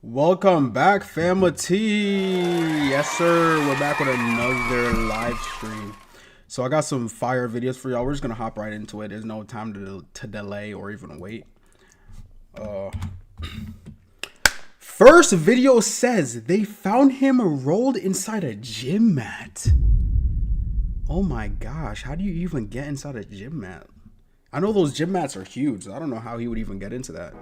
Welcome back, family. Yes, sir. We're back with another live stream. So I got some fire videos for y'all. We're just gonna hop right into it. There's no time to delay or even wait. First video says they found him rolled inside a gym mat. Oh my gosh, how do you even get inside a gym mat? I know those gym mats are huge. So I don't know how he would even get into that.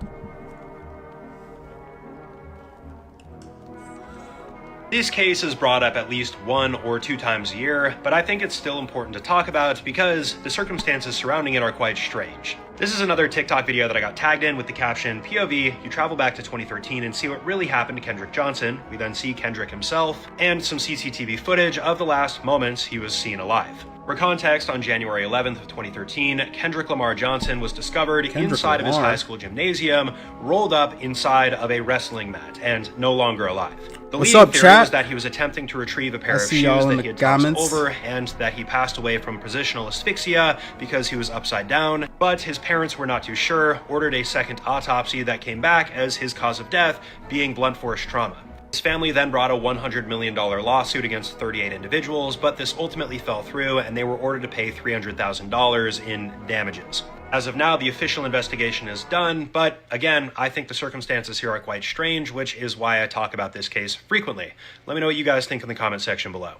This case is brought up at least 1 or 2 times a year, but I think it's still important to talk about because the circumstances surrounding it are quite strange. This is another TikTok video that I got tagged in with the caption, POV, you travel back to 2013 and see what really happened to Kendrick Johnson. We then see Kendrick himself and some CCTV footage of the last moments he was seen alive. For context, on January 11th of 2013, Kendrick Lamar Johnson was discovered inside of his high school gymnasium, rolled up inside of a wrestling mat, and no longer alive. The leading theory was that he was attempting to retrieve a pair of shoes that he had tossed over, and that he passed away from positional asphyxia because he was upside down, but his parents were not too sure, ordered a second autopsy that came back as his cause of death being blunt force trauma. His family then brought a $100 million lawsuit against 38 individuals, but this ultimately fell through and they were ordered to pay $300,000 in damages. As of now, the official investigation is done, but again, I think the circumstances here are quite strange, which is why I talk about this case frequently. Let me know what you guys think in the comment section below.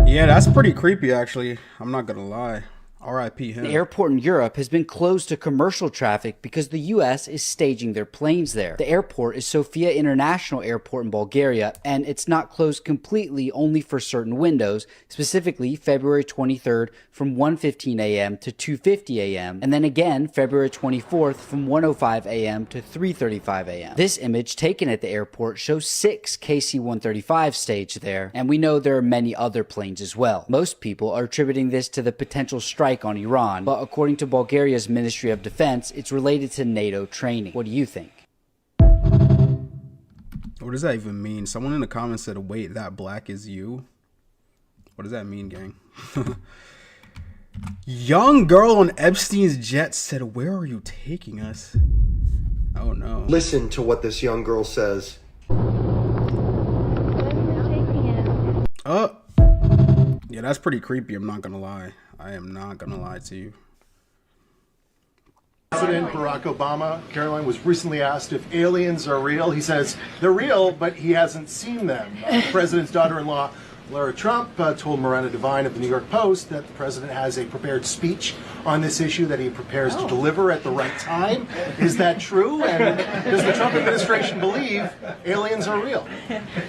Yeah, that's pretty creepy, actually. I'm not gonna lie. R.I.P. him. The airport in Europe has been closed to commercial traffic because the U.S. is staging their planes there. The airport is Sofia International Airport in Bulgaria, and it's not closed completely, only for certain windows, specifically February 23rd from 1:15 a.m. to 2:50 a.m., and then again February 24th from 1:05 a.m. to 3:35 a.m. This image taken at the airport shows 6 KC-135 staged there, and we know there are many other planes as well. Most people are attributing this to the potential strike on Iran, but according to Bulgaria's Ministry of Defense, it's related to NATO training. What do you think? What does that even mean? Someone in the comments said, wait, that black is you? What does that mean, gang? Young girl on Epstein's jet said, where are you taking us? Oh no. Listen to what this young girl says. Yeah, that's pretty creepy, I'm not gonna lie. I am not gonna lie to you. President Barack Obama, Caroline, was recently asked if aliens are real. He says they're real, but he hasn't seen them. The president's daughter-in-law, Lara Trump, told Miranda Devine of the New York Post that the president has a prepared speech on this issue that he prepares to deliver at the right time. Is that true? And does the Trump administration believe aliens are real?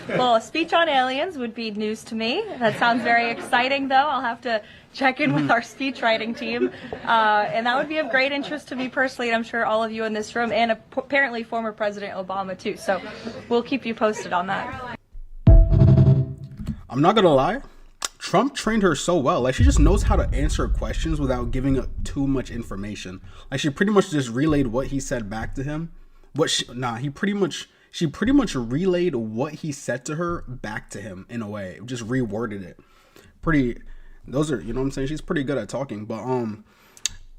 Well, a speech on aliens would be news to me. That sounds very exciting, though. I'll have to check in with our speech writing team. And that would be of great interest to me personally, and I'm sure all of you in this room, and apparently former President Obama, too. So we'll keep you posted on that. I'm not gonna lie, Trump trained her so well. Like, she just knows how to answer questions without giving up too much information. Like, she pretty much just relayed what he said back to him. She pretty much relayed what he said to her back to him in a way. Just reworded it. Those are, you know what I'm saying? She's pretty good at talking. But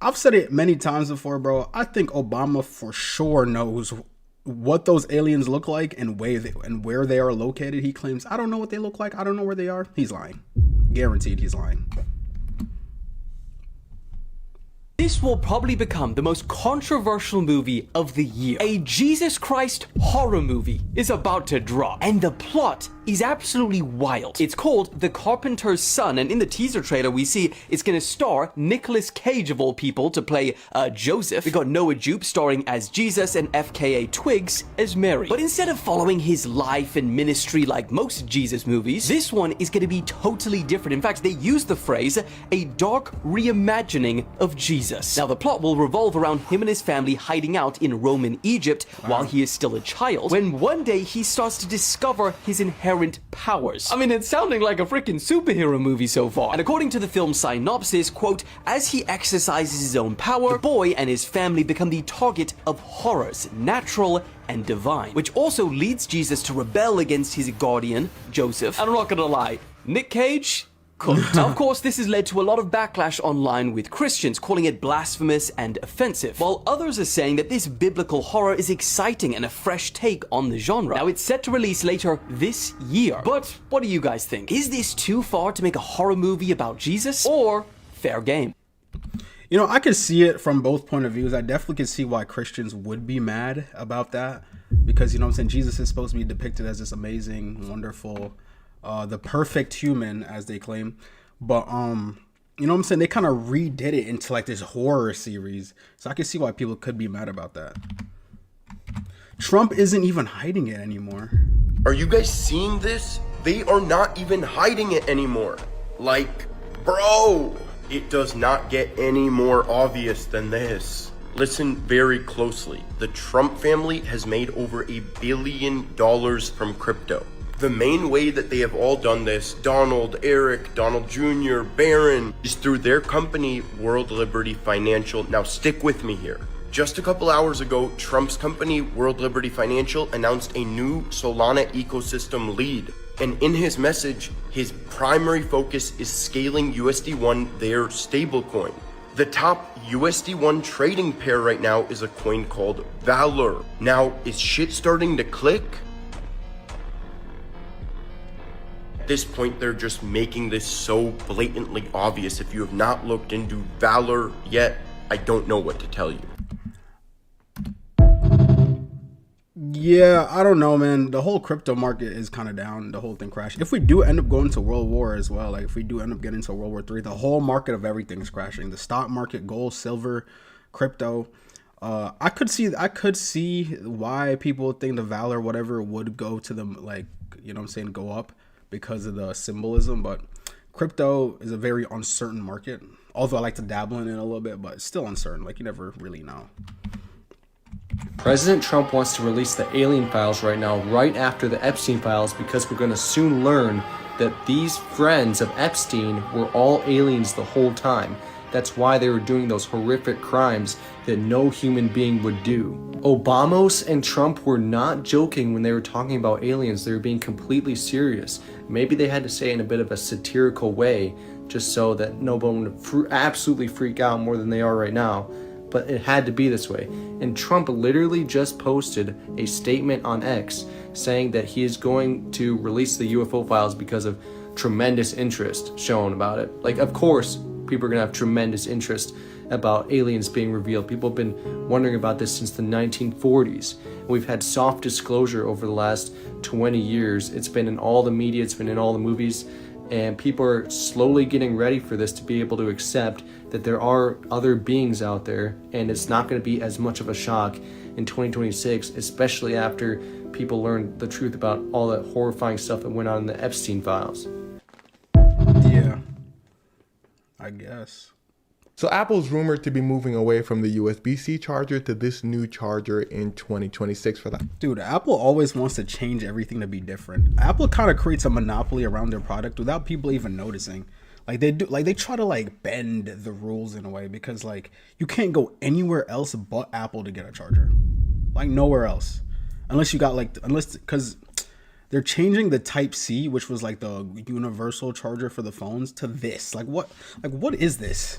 I've said it many times before, bro. I think Obama for sure knows what those aliens look like and where they are located. He claims, I don't know what they look like, I don't know where they are. He's lying. Guaranteed he's lying. This will probably become the most controversial movie of the year. A Jesus Christ horror movie is about to drop, and the plot is absolutely wild. It's called The Carpenter's Son, and in the teaser trailer we see it's gonna star Nicolas Cage of all people to play Joseph. We got Noah Jupe starring as Jesus and FKA Twigs as Mary. But instead of following his life and ministry like most Jesus movies, this one is gonna be totally different. In fact, they use the phrase, a dark reimagining of Jesus. Now, the plot will revolve around him and his family hiding out in Roman Egypt while he is still a child, when one day he starts to discover his inherent powers. I mean, it's sounding like a freaking superhero movie so far. And according to the film's synopsis, quote, as he exercises his own power, the boy and his family become the target of horrors, natural and divine, which also leads Jesus to rebel against his guardian, Joseph. I'm not gonna lie, Nick Cage, cult. Now, of course, this has led to a lot of backlash online with Christians calling it blasphemous and offensive, while others are saying that this biblical horror is exciting and a fresh take on the genre. Now, it's set to release later this year, but what do you guys think? Is this too far to make a horror movie about Jesus, or fair game? You know, I could see it from both point of views. I definitely could see why Christians would be mad about that, because, you know what I'm saying, Jesus is supposed to be depicted as this amazing, wonderful, the perfect human, as they claim. But you know what I'm saying, they kind of redid it into like this horror series, so I can see why people could be mad about that. Trump isn't even hiding it anymore. Are you guys seeing this? They are not even hiding it anymore. Like, bro, it does not get any more obvious than this. Listen very closely. The Trump family has made over $1 billion from crypto. The main way that they have all done this, Donald, Eric, Donald Jr., Barron, is through their company, World Liberty Financial. Now stick with me here. Just a couple hours ago, Trump's company, World Liberty Financial, announced a new Solana ecosystem lead. And in his message, his primary focus is scaling USD1, their stablecoin. The top USD1 trading pair right now is a coin called Valor. Now, is shit starting to click? At this point, they're just making this so blatantly obvious. If you have not looked into Valor yet, I don't know what to tell you. Yeah, I don't know, man. The whole crypto market is kind of down. The whole thing crashed. If we do end up going to World War as well, like if we do end up getting to World War III, the whole market of everything is crashing. The stock market, gold, silver, crypto. I could see why people think the Valor whatever would go to them, like, you know what I'm saying, go up because of the symbolism. But crypto is a very uncertain market. Although I like to dabble in it a little bit, but it's still uncertain. Like, you never really know. President Trump wants to release the alien files right now, right after the Epstein files, because we're going to soon learn that these friends of Epstein were all aliens the whole time. That's why they were doing those horrific crimes that no human being would do. Obamos and Trump were not joking when they were talking about aliens. They were being completely serious. Maybe they had to say it in a bit of a satirical way, just so that no one would absolutely freak out more than they are right now. But it had to be this way. And Trump literally just posted a statement on X saying that he is going to release the UFO files because of tremendous interest shown about it. Like, of course, people are gonna have tremendous interest about aliens being revealed. People have been wondering about this since the 1940s. We've had soft disclosure over the last 20 years. It's been in all the media, it's been in all the movies, and people are slowly getting ready for this to be able to accept that there are other beings out there, and it's not going to be as much of a shock in 2026, especially after people learn the truth about all that horrifying stuff that went on in the Epstein files. Yeah, I guess. So Apple's rumored to be moving away from the USB-C charger to this new charger in 2026 for that. Dude, Apple always wants to change everything to be different. Apple kind of creates a monopoly around their product without people even noticing. Like they do, like they try to like bend the rules in a way, because like you can't go anywhere else but Apple to get a charger. Like nowhere else. Unless you got like, because they're changing the Type-C, which was like the universal charger for the phones, to this. Like what is this?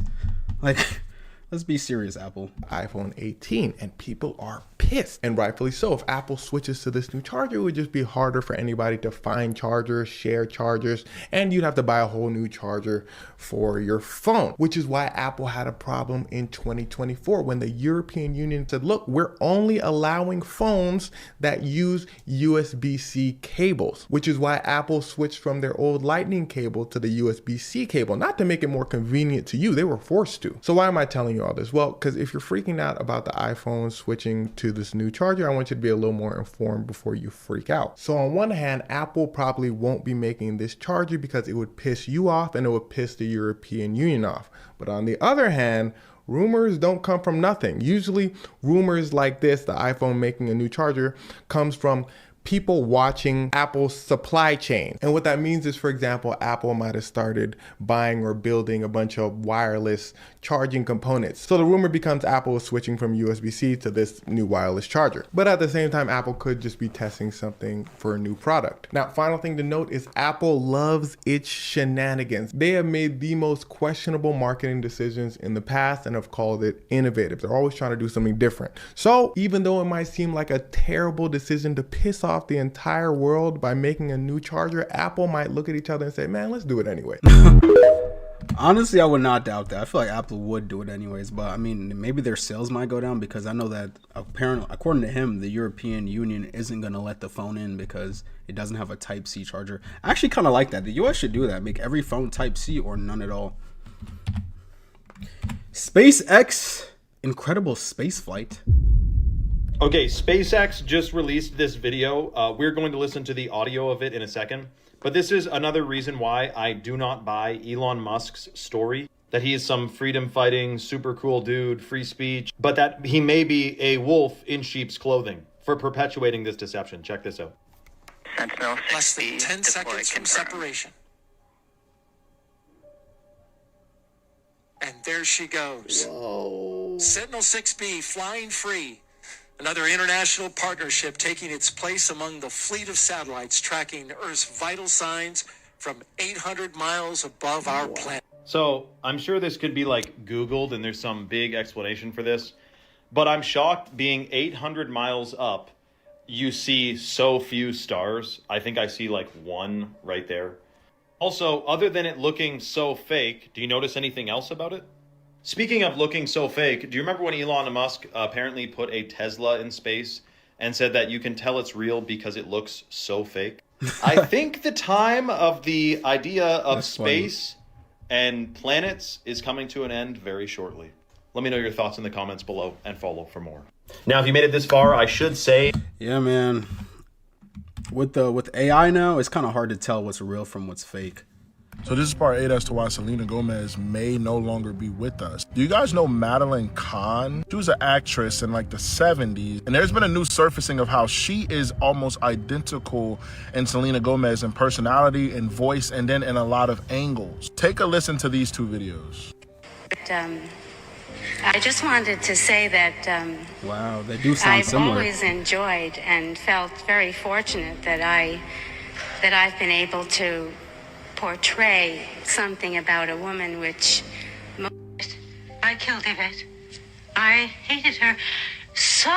Like, let's be serious, Apple. iPhone 18, and people are pissed, and rightfully so. If Apple switches to this new charger, it would just be harder for anybody to find chargers, share chargers, and you'd have to buy a whole new charger for your phone, which is why Apple had a problem in 2024 when the European Union said, look, we're only allowing phones that use USB-C cables, which is why Apple switched from their old Lightning cable to the USB-C cable, not to make it more convenient to you, they were forced to. So why am I telling you all this? Well, because if you're freaking out about the iPhone switching to this new charger, I want you to be a little more informed before you freak out. So on one hand, Apple probably won't be making this charger because it would piss you off and it would piss the European Union off. But on the other hand, rumors don't come from nothing. Usually rumors like this, the iPhone making a new charger, comes from people watching Apple's supply chain. And what that means is, for example, Apple might have started buying or building a bunch of wireless charging components. So the rumor becomes Apple is switching from USB-C to this new wireless charger. But at the same time, Apple could just be testing something for a new product. Now, final thing to note is Apple loves its shenanigans. They have made the most questionable marketing decisions in the past and have called it innovative. They're always trying to do something different. So even though it might seem like a terrible decision to piss off the entire world by making a new charger, Apple might look at each other and say, man, let's do it anyway. Honestly, I would not doubt that. I feel like Apple would do it anyways, but I mean, maybe their sales might go down because I know that apparently, according to him, the European Union isn't going to let the phone in because it doesn't have a Type-C charger. I actually kind of like that. The US should do that. Make every phone Type-C or none at all. SpaceX, incredible space flight. Okay, SpaceX just released this video. We're going to listen to the audio of it in a second. But this is another reason why I do not buy Elon Musk's story, that he is some freedom-fighting, super cool dude, free speech, but that he may be a wolf in sheep's clothing for perpetuating this deception. Check this out. Sentinel 6B, less than 10 seconds from separation. And there she goes. Whoa. Sentinel 6B flying free. Another international partnership taking its place among the fleet of satellites tracking Earth's vital signs from 800 miles above our planet. So I'm sure this could be like Googled and there's some big explanation for this, but I'm shocked being 800 miles up, you see so few stars. I think I see like one right there. Also, other than it looking so fake, do you notice anything else about it? Speaking of looking so fake, do you remember when Elon Musk apparently put a Tesla in space and said that you can tell it's real because it looks so fake? I think the time of the idea of That's space and planets is coming to an end very shortly. Let me know your thoughts in the comments below and follow for more. Now, if you made it this far, I should say... Yeah, man. With AI now, it's kind of hard to tell what's real from what's fake. So this is part 8 as to why Selena Gomez may no longer be with us. Do you guys know Madeline Kahn? She was an actress in like the 70s, and there's been a new surfacing of how she is almost identical in Selena Gomez in personality and voice, and then in a lot of angles. Take a listen to these two videos. I just wanted to say that wow, they do sound similar. I've always enjoyed and felt very fortunate that I've been able to portray something about a woman which I killed Yvette. I hated her so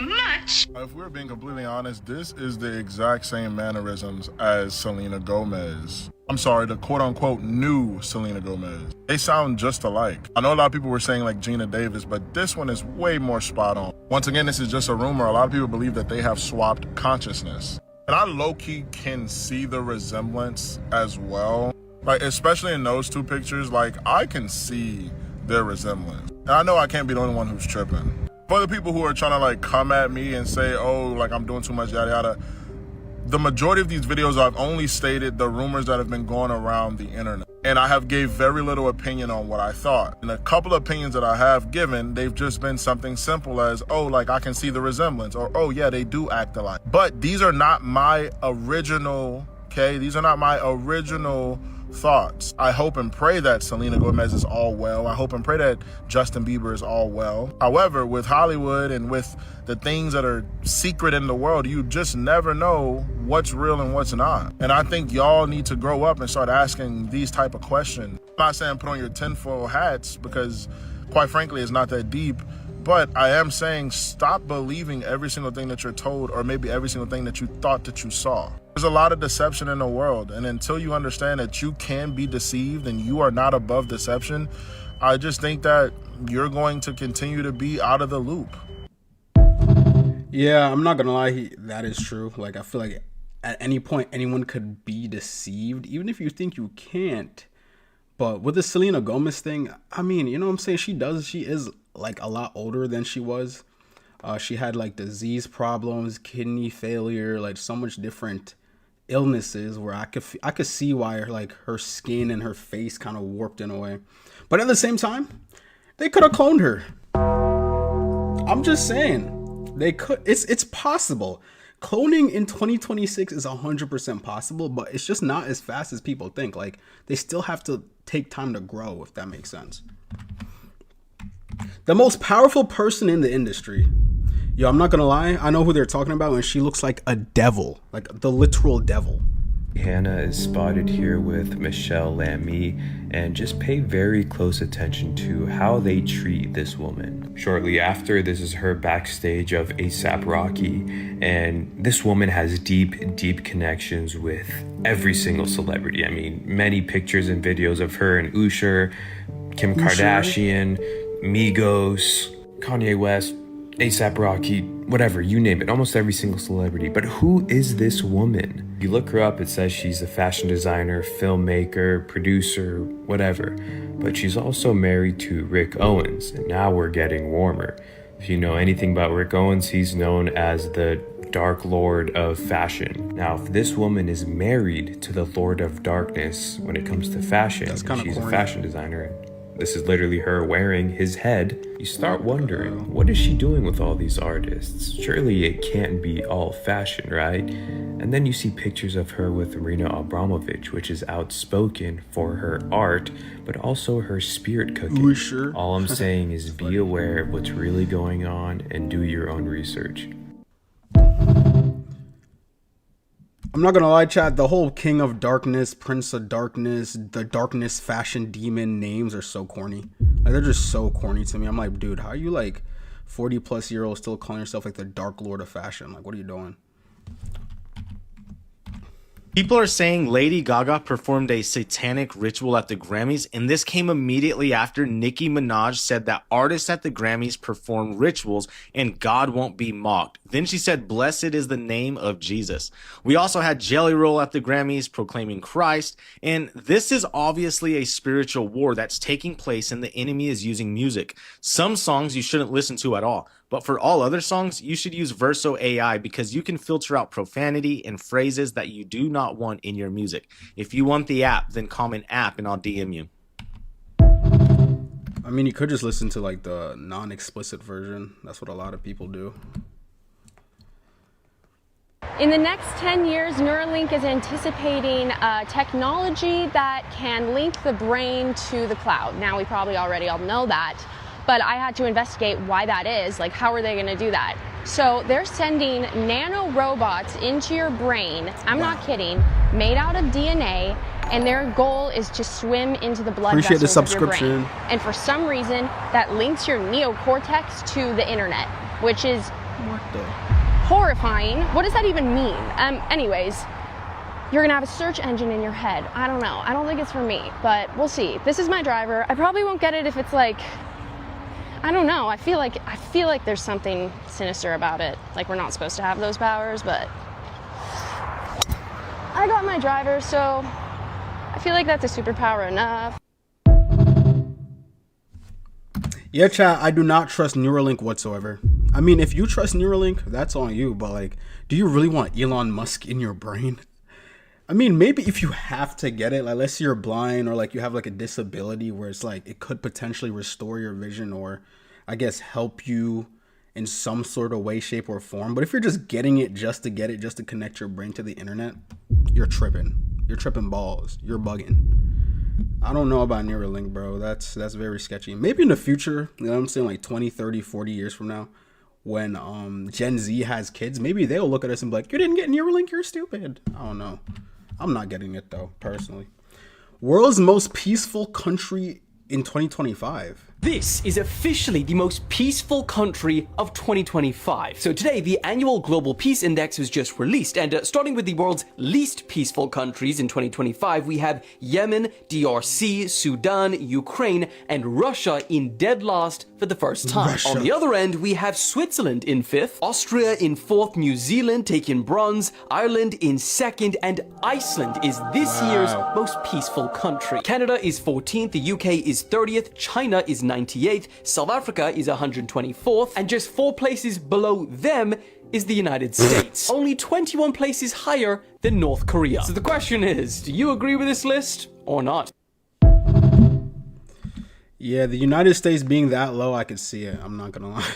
much. If we're being completely honest, this is the exact same mannerisms as Selena Gomez. I'm sorry, the quote-unquote new Selena Gomez. They sound just alike. I know a lot of people were saying like Gina Davis, but this one is way more spot on. Once again, this is just a rumor. A lot of people believe that they have swapped consciousness. And I low-key can see the resemblance as well. Like, especially in those two pictures, like, I can see their resemblance. And I know I can't be the only one who's tripping. For the people who are trying to, like, come at me and say, oh, like, I'm doing too much, yada, yada, the majority of these videos, I've only stated the rumors that have been going around the internet. And I have gave very little opinion on what I thought. And a couple of opinions that I have given, they've just been something simple as, oh, like I can see the resemblance, or oh yeah, they do act alike. But these are not my original, okay? These are not my original thoughts. I hope and pray that Selena Gomez is all well. I hope and pray that Justin Bieber is all well. However, with Hollywood and with the things that are secret in the world, you just never know what's real and what's not. And I think y'all need to grow up and start asking these type of questions. I'm not saying put on your tinfoil hats because quite frankly, it's not that deep. But I am saying stop believing every single thing that you're told, or maybe every single thing that you thought that you saw. There's a lot of deception in the world, and until you understand that you can be deceived and you are not above deception, I just think that you're going to continue to be out of the loop. Yeah, I'm not gonna lie, that is true. Like, I feel like at any point anyone could be deceived, even if you think you can't. But with the Selena Gomez thing, I mean, you know what I'm saying? She is like a lot older than she was. She had like disease problems, kidney failure, like so much different illnesses where I could see why her skin and her face kind of warped in a way. But at the same time, they could have cloned her. I'm just saying, they could. It's possible. cloning in 2026 is 100% possible, but it's just not as fast as people think. Like, they still have to take time to grow, if that makes sense. The most powerful person in the industry. Yo, I'm not gonna lie, I know who they're talking about, and she looks like a devil, like the literal devil. Hannah is spotted here with Michelle Lamy, and just pay very close attention to how they treat this woman. Shortly after, this is her backstage of A$AP Rocky, and this woman has deep connections with every single celebrity. I mean, many pictures and videos of her and Usher, Kim Kardashian, Migos, Kanye West, A$AP Rocky, whatever, you name it, almost every single celebrity. But who is this woman? You look her up, it says she's a fashion designer, filmmaker, producer, whatever. But she's also married to Rick Owens, and now we're getting warmer. If you know anything about Rick Owens, he's known as the Dark Lord of fashion. Now, if this woman is married to the Lord of Darkness when it comes to fashion, and she's a fashion designer, this is literally her wearing his head, you start wondering, what is she doing with all these artists? Surely it can't be all fashion, right? And then you see pictures of her with Marina Abramovich, which is outspoken for her art, but also her spirit cooking. Sure. All I'm saying is be aware of what's really going on and do your own research. I'm not gonna lie, chat, the whole King of Darkness, Prince of Darkness, the Darkness Fashion Demon names are so corny. Like, they're just so corny to me. I'm like, dude, how are you like 40 plus year old still calling yourself like the Dark Lord of Fashion? Like, what are you doing? People are saying Lady Gaga performed a satanic ritual at the Grammys, and this came immediately after Nicki Minaj said that artists at the Grammys perform rituals and God won't be mocked. Then she said, "Blessed is the name of Jesus." We also had Jelly Roll at the Grammys proclaiming Christ, and this is obviously a spiritual war that's taking place and the enemy is using music. Some songs you shouldn't listen to at all, but for all other songs, you should use Verso AI because you can filter out profanity and phrases that you do not want in your music. If you want the app, then comment app and I'll DM you. I mean, you could just listen to like the non-explicit version. That's what a lot of people do. In the next 10 years, Neuralink is anticipating technology that can link the brain to the cloud. Now, we probably already all know that, but I had to investigate why that is. Like, how are they going to do that? So they're sending nano robots into your brain, I'm not kidding, made out of DNA, and their goal is to swim into the blood Appreciate the vessels of your subscription. brain. And for some reason, that links your neocortex to the internet, which is horrifying. What does that even mean? Anyways, you're gonna have a search engine in your head. I don't know. I don't think it's for me, but we'll see. This is my driver. I probably won't get it if it's like, I don't know. I feel like there's something sinister about it. Like, we're not supposed to have those powers, but I got my driver, so I feel like that's a superpower enough. Yeah, chat, I do not trust Neuralink whatsoever. I mean, if you trust Neuralink, that's on you, but like, do you really want Elon Musk in your brain? I mean, maybe if you have to get it, like, let's say you're blind or like you have like a disability where it's like it could potentially restore your vision or I guess help you in some sort of way, shape, or form. But if you're just getting it just to get it, just to connect your brain to the internet, you're tripping. You're tripping balls. You're bugging. I don't know about Neuralink, bro. That's very sketchy. Maybe in the future, you know what I'm saying, like 20, 30, 40 years from now, when Gen Z has kids, maybe they'll look at us and be like, you didn't get Neuralink, you're stupid. I don't know. I'm not getting it though, personally. World's most peaceful country in 2025. This is officially the most peaceful country of 2025. So today, the annual Global Peace Index was just released, and starting with the world's least peaceful countries in 2025, we have Yemen, DRC, Sudan, Ukraine, and Russia in dead last for the first time. Russia. On the other end, we have Switzerland in 5th, Austria in 4th, New Zealand taking bronze, Ireland in 2nd, and Iceland is this year's most peaceful country. Canada is 14th, the UK is 30th, China is 98th, South Africa is 124th, and just 4 places below them is the United States. Only 21 places higher than North Korea. So the question is, do you agree with this list or not? Yeah, the United States being that low, I could see it. I'm not gonna lie.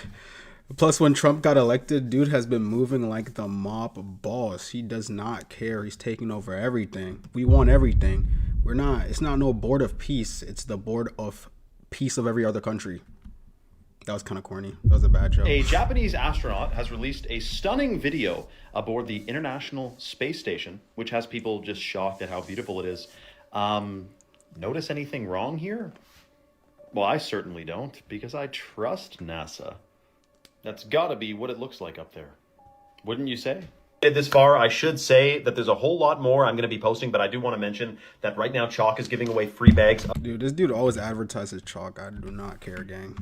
Plus, when Trump got elected, dude has been moving like the mob boss. He does not care. He's taking over everything. We want everything. It's not no board of peace. It's the board of peace of every other country. That was kind of corny. That was a bad joke. A Japanese astronaut has released a stunning video aboard the International Space Station, which has people just shocked at how beautiful it is. Notice anything wrong here? Well, I certainly don't, because I trust NASA. That's gotta be what it looks like up there. Wouldn't you say? This far, I should say that there's a whole lot more I'm going to be posting, but I do want to mention that right now Chalk is giving away free bags. Dude, this dude always advertises Chalk. I do not care, gang.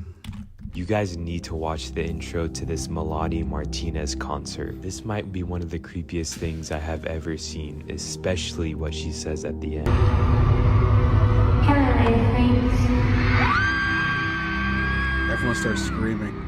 You guys need to watch the intro to this Melanie Martinez concert. This might be one of the creepiest things I have ever seen, especially what she says at the end. Everyone starts screaming.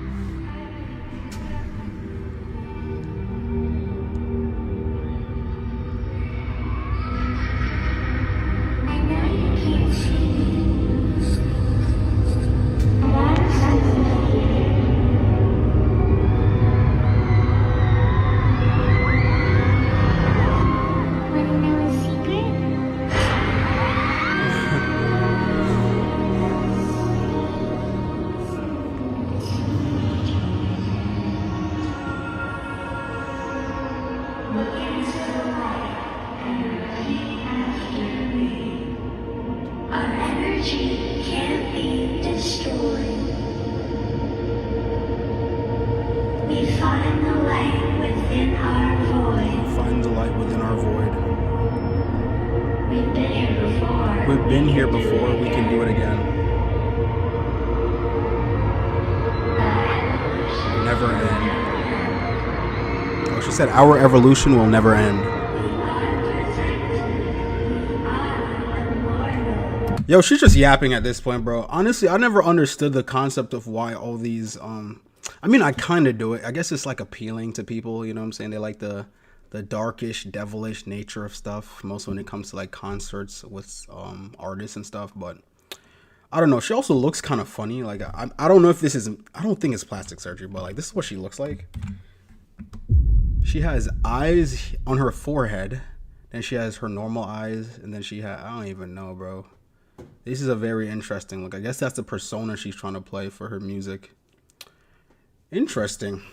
We've been here before, we can do it again. Never end. Oh, she said our evolution will never end. Yo, she's just yapping at this point, bro. Honestly, I never understood the concept of why all these, I mean, I kind of do it. I guess it's like appealing to people, you know what I'm saying? They like the darkish, devilish nature of stuff, most when it comes to like concerts with artists and stuff. But I don't know, she also looks kind of funny. Like I don't know if this is, I don't think it's plastic surgery, but like this is what she looks like. She has eyes on her forehead, then she has her normal eyes, and then she has, I don't even know, bro. This is a very interesting look. I guess that's the persona she's trying to play for her music. Interesting.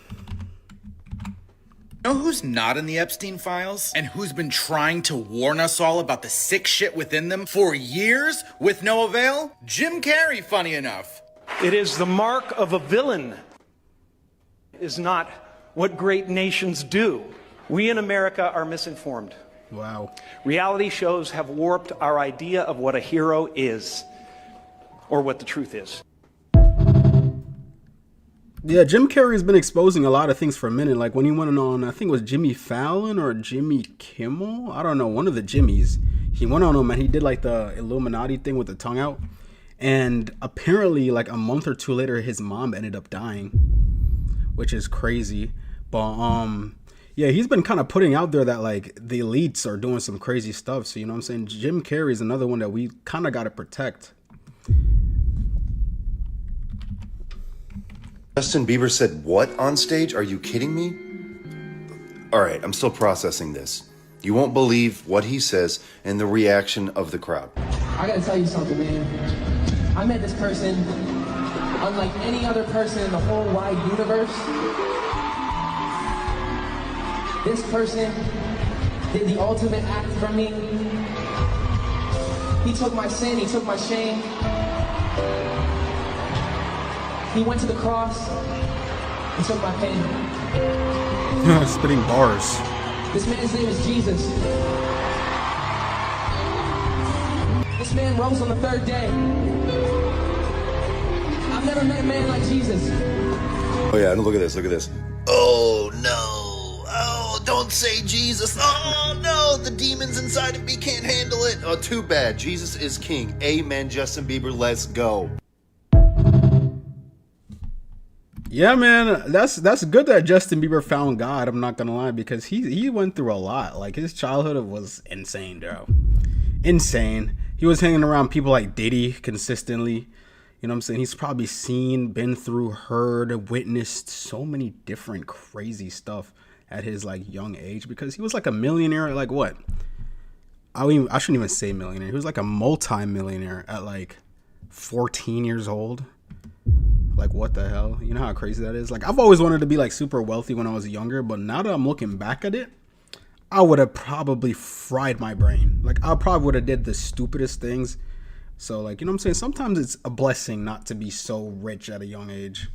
You know who's not in the Epstein files and who's been trying to warn us all about the sick shit within them for years with no avail? Jim Carrey, funny enough. It is the mark of a villain, is not what great nations do. We in America are misinformed. Wow. Reality shows have warped our idea of what a hero is, or what the truth is. Yeah, Jim Carrey's been exposing a lot of things for a minute. Like when he went on, I think it was Jimmy Fallon or Jimmy Kimmel. I don't know, one of the Jimmys. He went on him and he did like the Illuminati thing with the tongue out. And apparently like a month or two later, his mom ended up dying, which is crazy. But yeah, he's been kind of putting out there that like the elites are doing some crazy stuff. So, you know what I'm saying? Jim Carrey's another one that we kind of got to protect. Justin Bieber said what on stage? Are you kidding me? All right, I'm still processing this. You won't believe what he says and the reaction of the crowd. I gotta tell you something, man. I met this person unlike any other person in the whole wide universe. This person did the ultimate act for me. He took my sin, he took my shame. He went to the cross and took my pain. Spitting bars. This man's name is Jesus. This man rose on the third day. I've never met a man like Jesus. Oh yeah, look at this, look at this. Oh no, oh don't say Jesus. Oh no, the demons inside of me can't handle it. Oh, too bad, Jesus is king. Amen, Justin Bieber, let's go. Yeah, man, that's good that Justin Bieber found God. I'm not gonna lie, because he went through a lot. Like his childhood was insane, bro. Insane. He was hanging around people like Diddy consistently. You know what I'm saying? He's probably seen, been through, heard, witnessed so many different crazy stuff at his like young age, because he was like a millionaire at like what? I shouldn't even say millionaire. He was like a multi-millionaire at like 14 years old. Like, what the hell? You know how crazy that is? Like, I've always wanted to be like super wealthy when I was younger, but now that I'm looking back at it, I would have probably fried my brain. Like, I probably would have did the stupidest things. So, like, you know what I'm saying? Sometimes it's a blessing not to be so rich at a young age.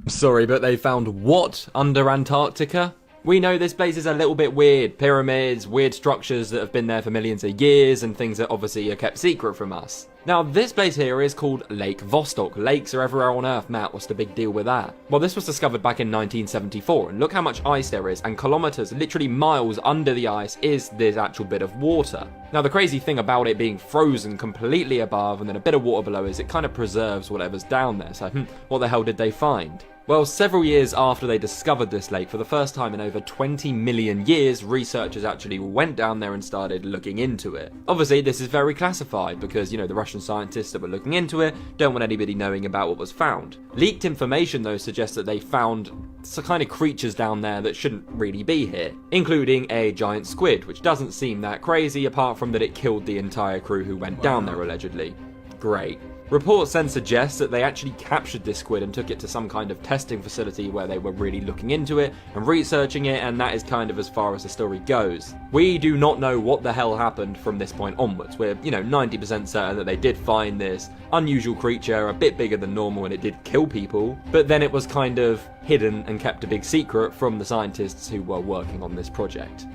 Sorry, but they found what under Antarctica? We know this place is a little bit weird. Pyramids, weird structures that have been there for millions of years, and things that obviously are kept secret from us. Now, this place here is called Lake Vostok. Lakes are everywhere on Earth, Matt. What's the big deal with that? Well, this was discovered back in 1974, and look how much ice there is, and kilometers, literally miles under the ice, is this actual bit of water. Now, the crazy thing about it being frozen completely above and then a bit of water below is it kind of preserves whatever's down there. So, what the hell did they find? Well, several years after they discovered this lake, for the first time in over 20 million years, researchers actually went down there and started looking into it. Obviously, this is very classified because, you know, the Russian scientists that were looking into it don't want anybody knowing about what was found. Leaked information, though, suggests that they found some kind of creatures down there that shouldn't really be here, including a giant squid, which doesn't seem that crazy apart from that it killed the entire crew who went down there, allegedly. Great. Reports then suggest that they actually captured this squid and took it to some kind of testing facility where they were really looking into it and researching it, and that is kind of as far as the story goes. We do not know what the hell happened from this point onwards. We're, 90% certain that they did find this unusual creature, a bit bigger than normal, and it did kill people, but then it was kind of hidden and kept a big secret from the scientists who were working on this project.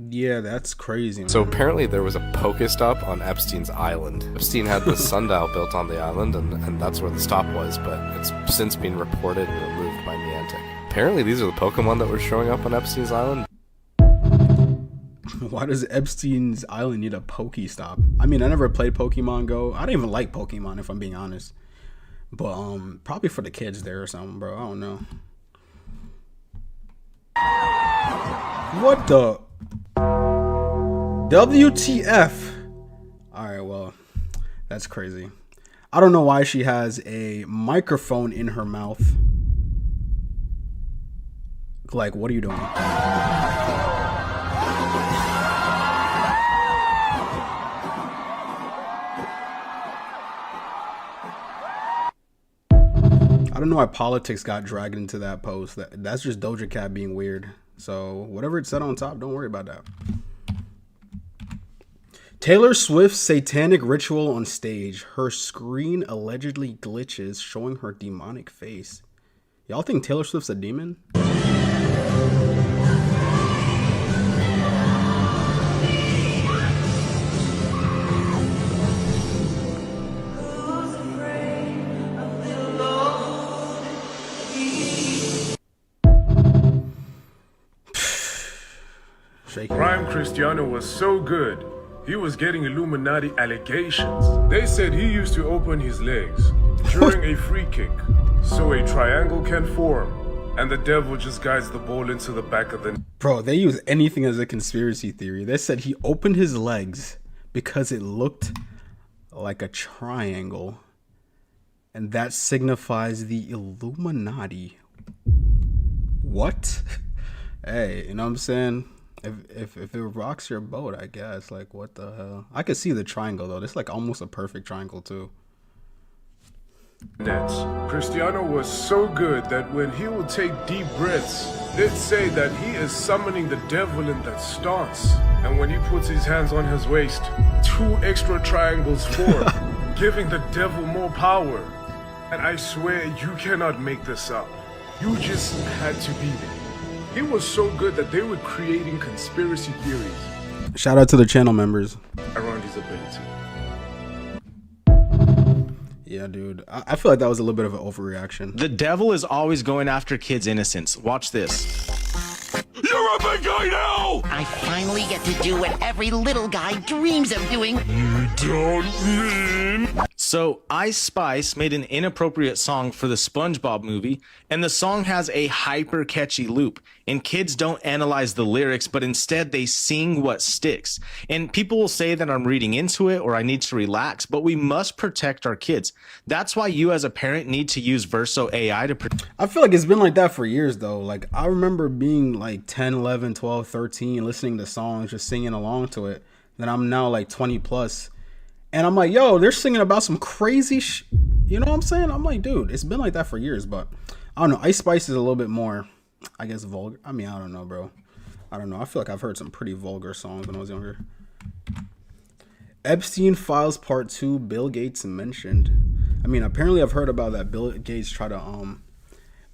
Yeah, that's crazy, man. So apparently there was a Pokestop on Epstein's island. Epstein had the sundial built on the island, and that's where the stop was, but it's since been reported and removed by Niantic. Apparently these are the Pokemon that were showing up on Epstein's island. Why does Epstein's island need a Pokestop? I mean, I never played Pokemon Go. I don't even like Pokemon, if I'm being honest. But probably for the kids there or something, bro. I don't know. What the... WTF? Alright, well, that's crazy. I don't know why she has a microphone in her mouth. Like, what are you doing? I don't know why politics got dragged into that post. That's just Doja Cat being weird. So whatever it said on top, don't worry about that. Taylor Swift's satanic ritual on stage. Her screen allegedly glitches, showing her demonic face. Y'all think Taylor Swift's a demon? Prime Cristiano was so good. He was getting Illuminati allegations. They said he used to open his legs during a free kick, so a triangle can form, and the devil just guides the ball into the back of the... Bro, they use anything as a conspiracy theory. They said he opened his legs because it looked like a triangle, and that signifies the Illuminati. What? Hey, you know what I'm saying? If it rocks your boat, I guess. Like, what the hell? I could see the triangle, though. It's like almost a perfect triangle, too. Nets. Cristiano was so good that when he would take deep breaths, they'd say that he is summoning the devil in that stance. And when he puts his hands on his waist, 2 extra triangles form, giving the devil more power. And I swear you cannot make this up. You just had to be there. He was so good that they were creating conspiracy theories. Shout out to the channel members. Around his ability. Yeah, dude. I feel like that was a little bit of an overreaction. The devil is always going after kids' innocence. Watch this. You're a big guy now! I finally get to do what every little guy dreams of doing. You don't mean... So Ice Spice made an inappropriate song for the SpongeBob movie, and the song has a hyper catchy loop, and kids don't analyze the lyrics, but instead they sing what sticks. And people will say that I'm reading into it or I need to relax, but we must protect our kids. That's why you as a parent need to use Verso AI to protect. I feel like it's been like that for years though. Like I remember being like 10, 11, 12, 13, listening to songs, just singing along to it. Then I'm now like 20 plus. And I'm like, yo, they're singing about some crazy you know what I'm saying? I'm like, dude, it's been like that for years, but I don't know. Ice Spice is a little bit more, I guess, vulgar. I mean, I don't know, bro. I don't know. I feel like I've heard some pretty vulgar songs when I was younger. Epstein Files Part 2, Bill Gates mentioned. I mean, apparently I've heard about that Bill Gates tried to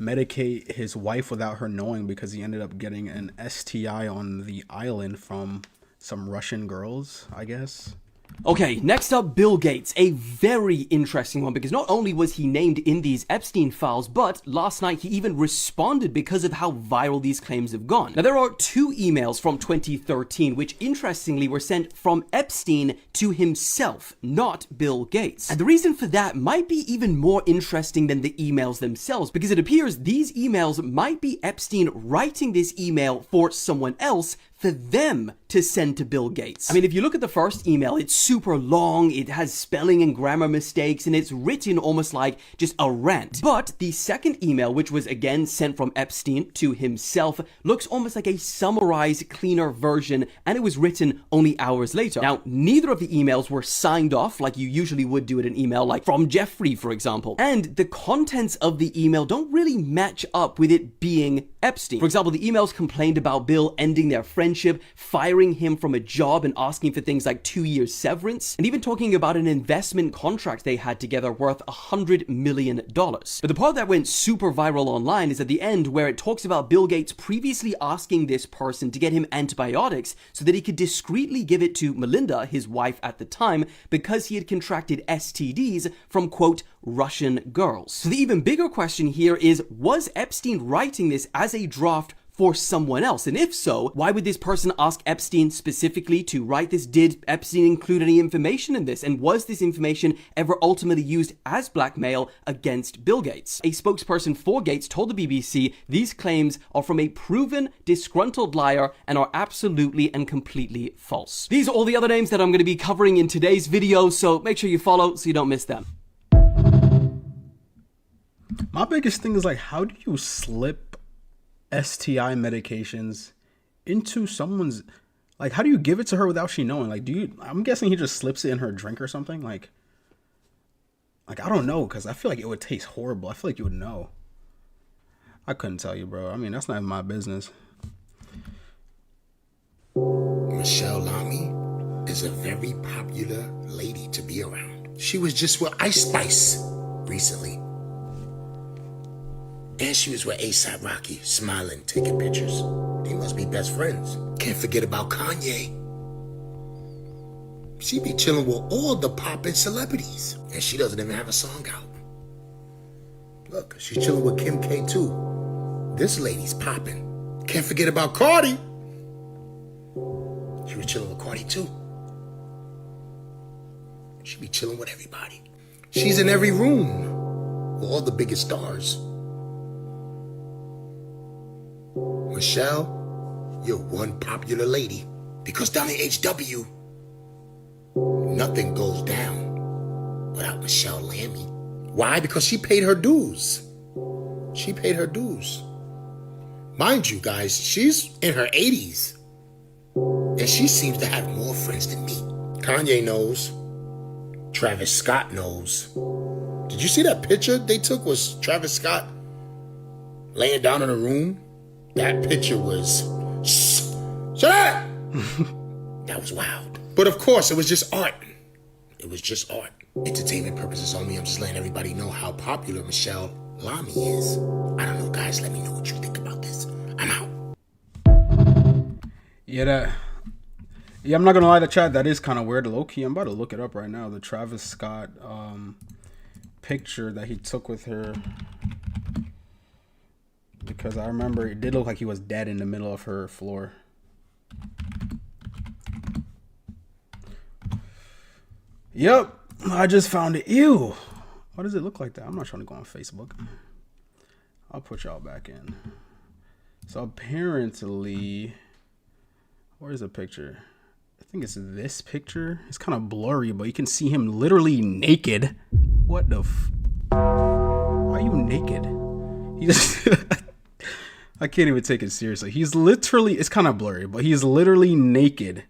medicate his wife without her knowing because he ended up getting an STI on the island from some Russian girls, I guess. Okay, next up, Bill Gates, a very interesting one because not only was he named in these Epstein files, but last night he even responded because of how viral these claims have gone. Now, there are 2 emails from 2013 which interestingly were sent from Epstein to himself, not Bill Gates. And the reason for that might be even more interesting than the emails themselves because it appears these emails might be Epstein writing this email for someone else for them to send to Bill Gates. I mean, if you look at the first email, it's super long, it has spelling and grammar mistakes, and it's written almost like just a rant. But the second email, which was again sent from Epstein to himself, looks almost like a summarized, cleaner version, and it was written only hours later. Now, neither of the emails were signed off like you usually would do at an email, like from Jeffrey, for example. And the contents of the email don't really match up with it being Epstein. For example, the emails complained about Bill ending their friendship, firing him from a job and asking for things like 2 years severance, and even talking about an investment contract they had together worth $100 million. But the part that went super viral online is at the end where it talks about Bill Gates previously asking this person to get him antibiotics so that he could discreetly give it to Melinda, his wife at the time, because he had contracted STDs from, quote, Russian girls. So the even bigger question here is, was Epstein writing this as a draft for someone else? And if so, why would this person ask Epstein specifically to write this? Did Epstein include any information in this? And was this information ever ultimately used as blackmail against Bill Gates? A spokesperson for Gates told the BBC these claims are from a proven disgruntled liar and are absolutely and completely false. These are all the other names that I'm going to be covering in today's video, so make sure you follow so you don't miss them. My biggest thing is like, how do you slip STI medications into someone's, like, how do you give it to her without she knowing? Like, I'm guessing he just slips it in her drink or something. Like I don't know, because I feel like it would taste horrible. I feel like you would know. I couldn't tell you, bro. I mean, that's not even my business. Michelle Lamy is a very popular lady to be around. She was just with Ice Spice recently. And she was with A$AP Rocky, smiling, taking pictures. They must be best friends. Can't forget about Kanye. She be chilling with all the poppin' celebrities. And she doesn't even have a song out. Look, she's chilling with Kim K too. This lady's poppin'. Can't forget about Cardi. She was chilling with Cardi too. She be chilling with everybody. She's in every room with all the biggest stars. Michelle, you're one popular lady. Because down in HW, nothing goes down without Michelle Lamy. Why? Because she paid her dues. She paid her dues. Mind you, guys, she's in her 80s. And she seems to have more friends than me. Kanye knows. Travis Scott knows. Did you see that picture they took? Was Travis Scott laying down in a room? That picture was... Shut up! That was wild. But of course, it was just art. It was just art. Entertainment purposes only. I'm just letting everybody know how popular Michelle Lamy is. I don't know, guys. Let me know what you think about this. I'm out. Yeah, I'm not gonna lie to chat. That is kind of weird, low key. I'm about to look it up right now. The Travis Scott picture that he took with her, because I remember it did look like he was dead in the middle of her floor. Yep. I just found it. Ew. Why does it look like that? I'm not trying to go on Facebook. I'll put y'all back in. So apparently, where's the picture? I think it's this picture. It's kind of blurry, but you can see him literally naked. What the why are you naked? He just I can't even take it seriously. He's literally, it's kind of blurry, but he's literally naked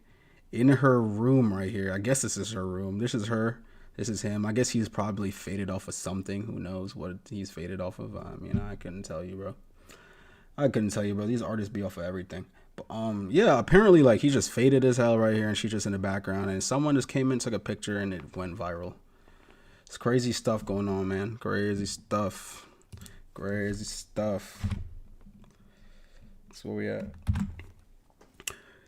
in her room right here. I guess this is her room. This is her. This is him. I guess he's probably faded off of something. Who knows what he's faded off of? I mean, I couldn't tell you, bro. These artists be off of everything. But yeah, apparently like he just faded as hell right here, and she's just in the background, and someone just came in, took a picture, and it went viral. It's crazy stuff going on, man. Crazy stuff. Crazy stuff. That's where we at.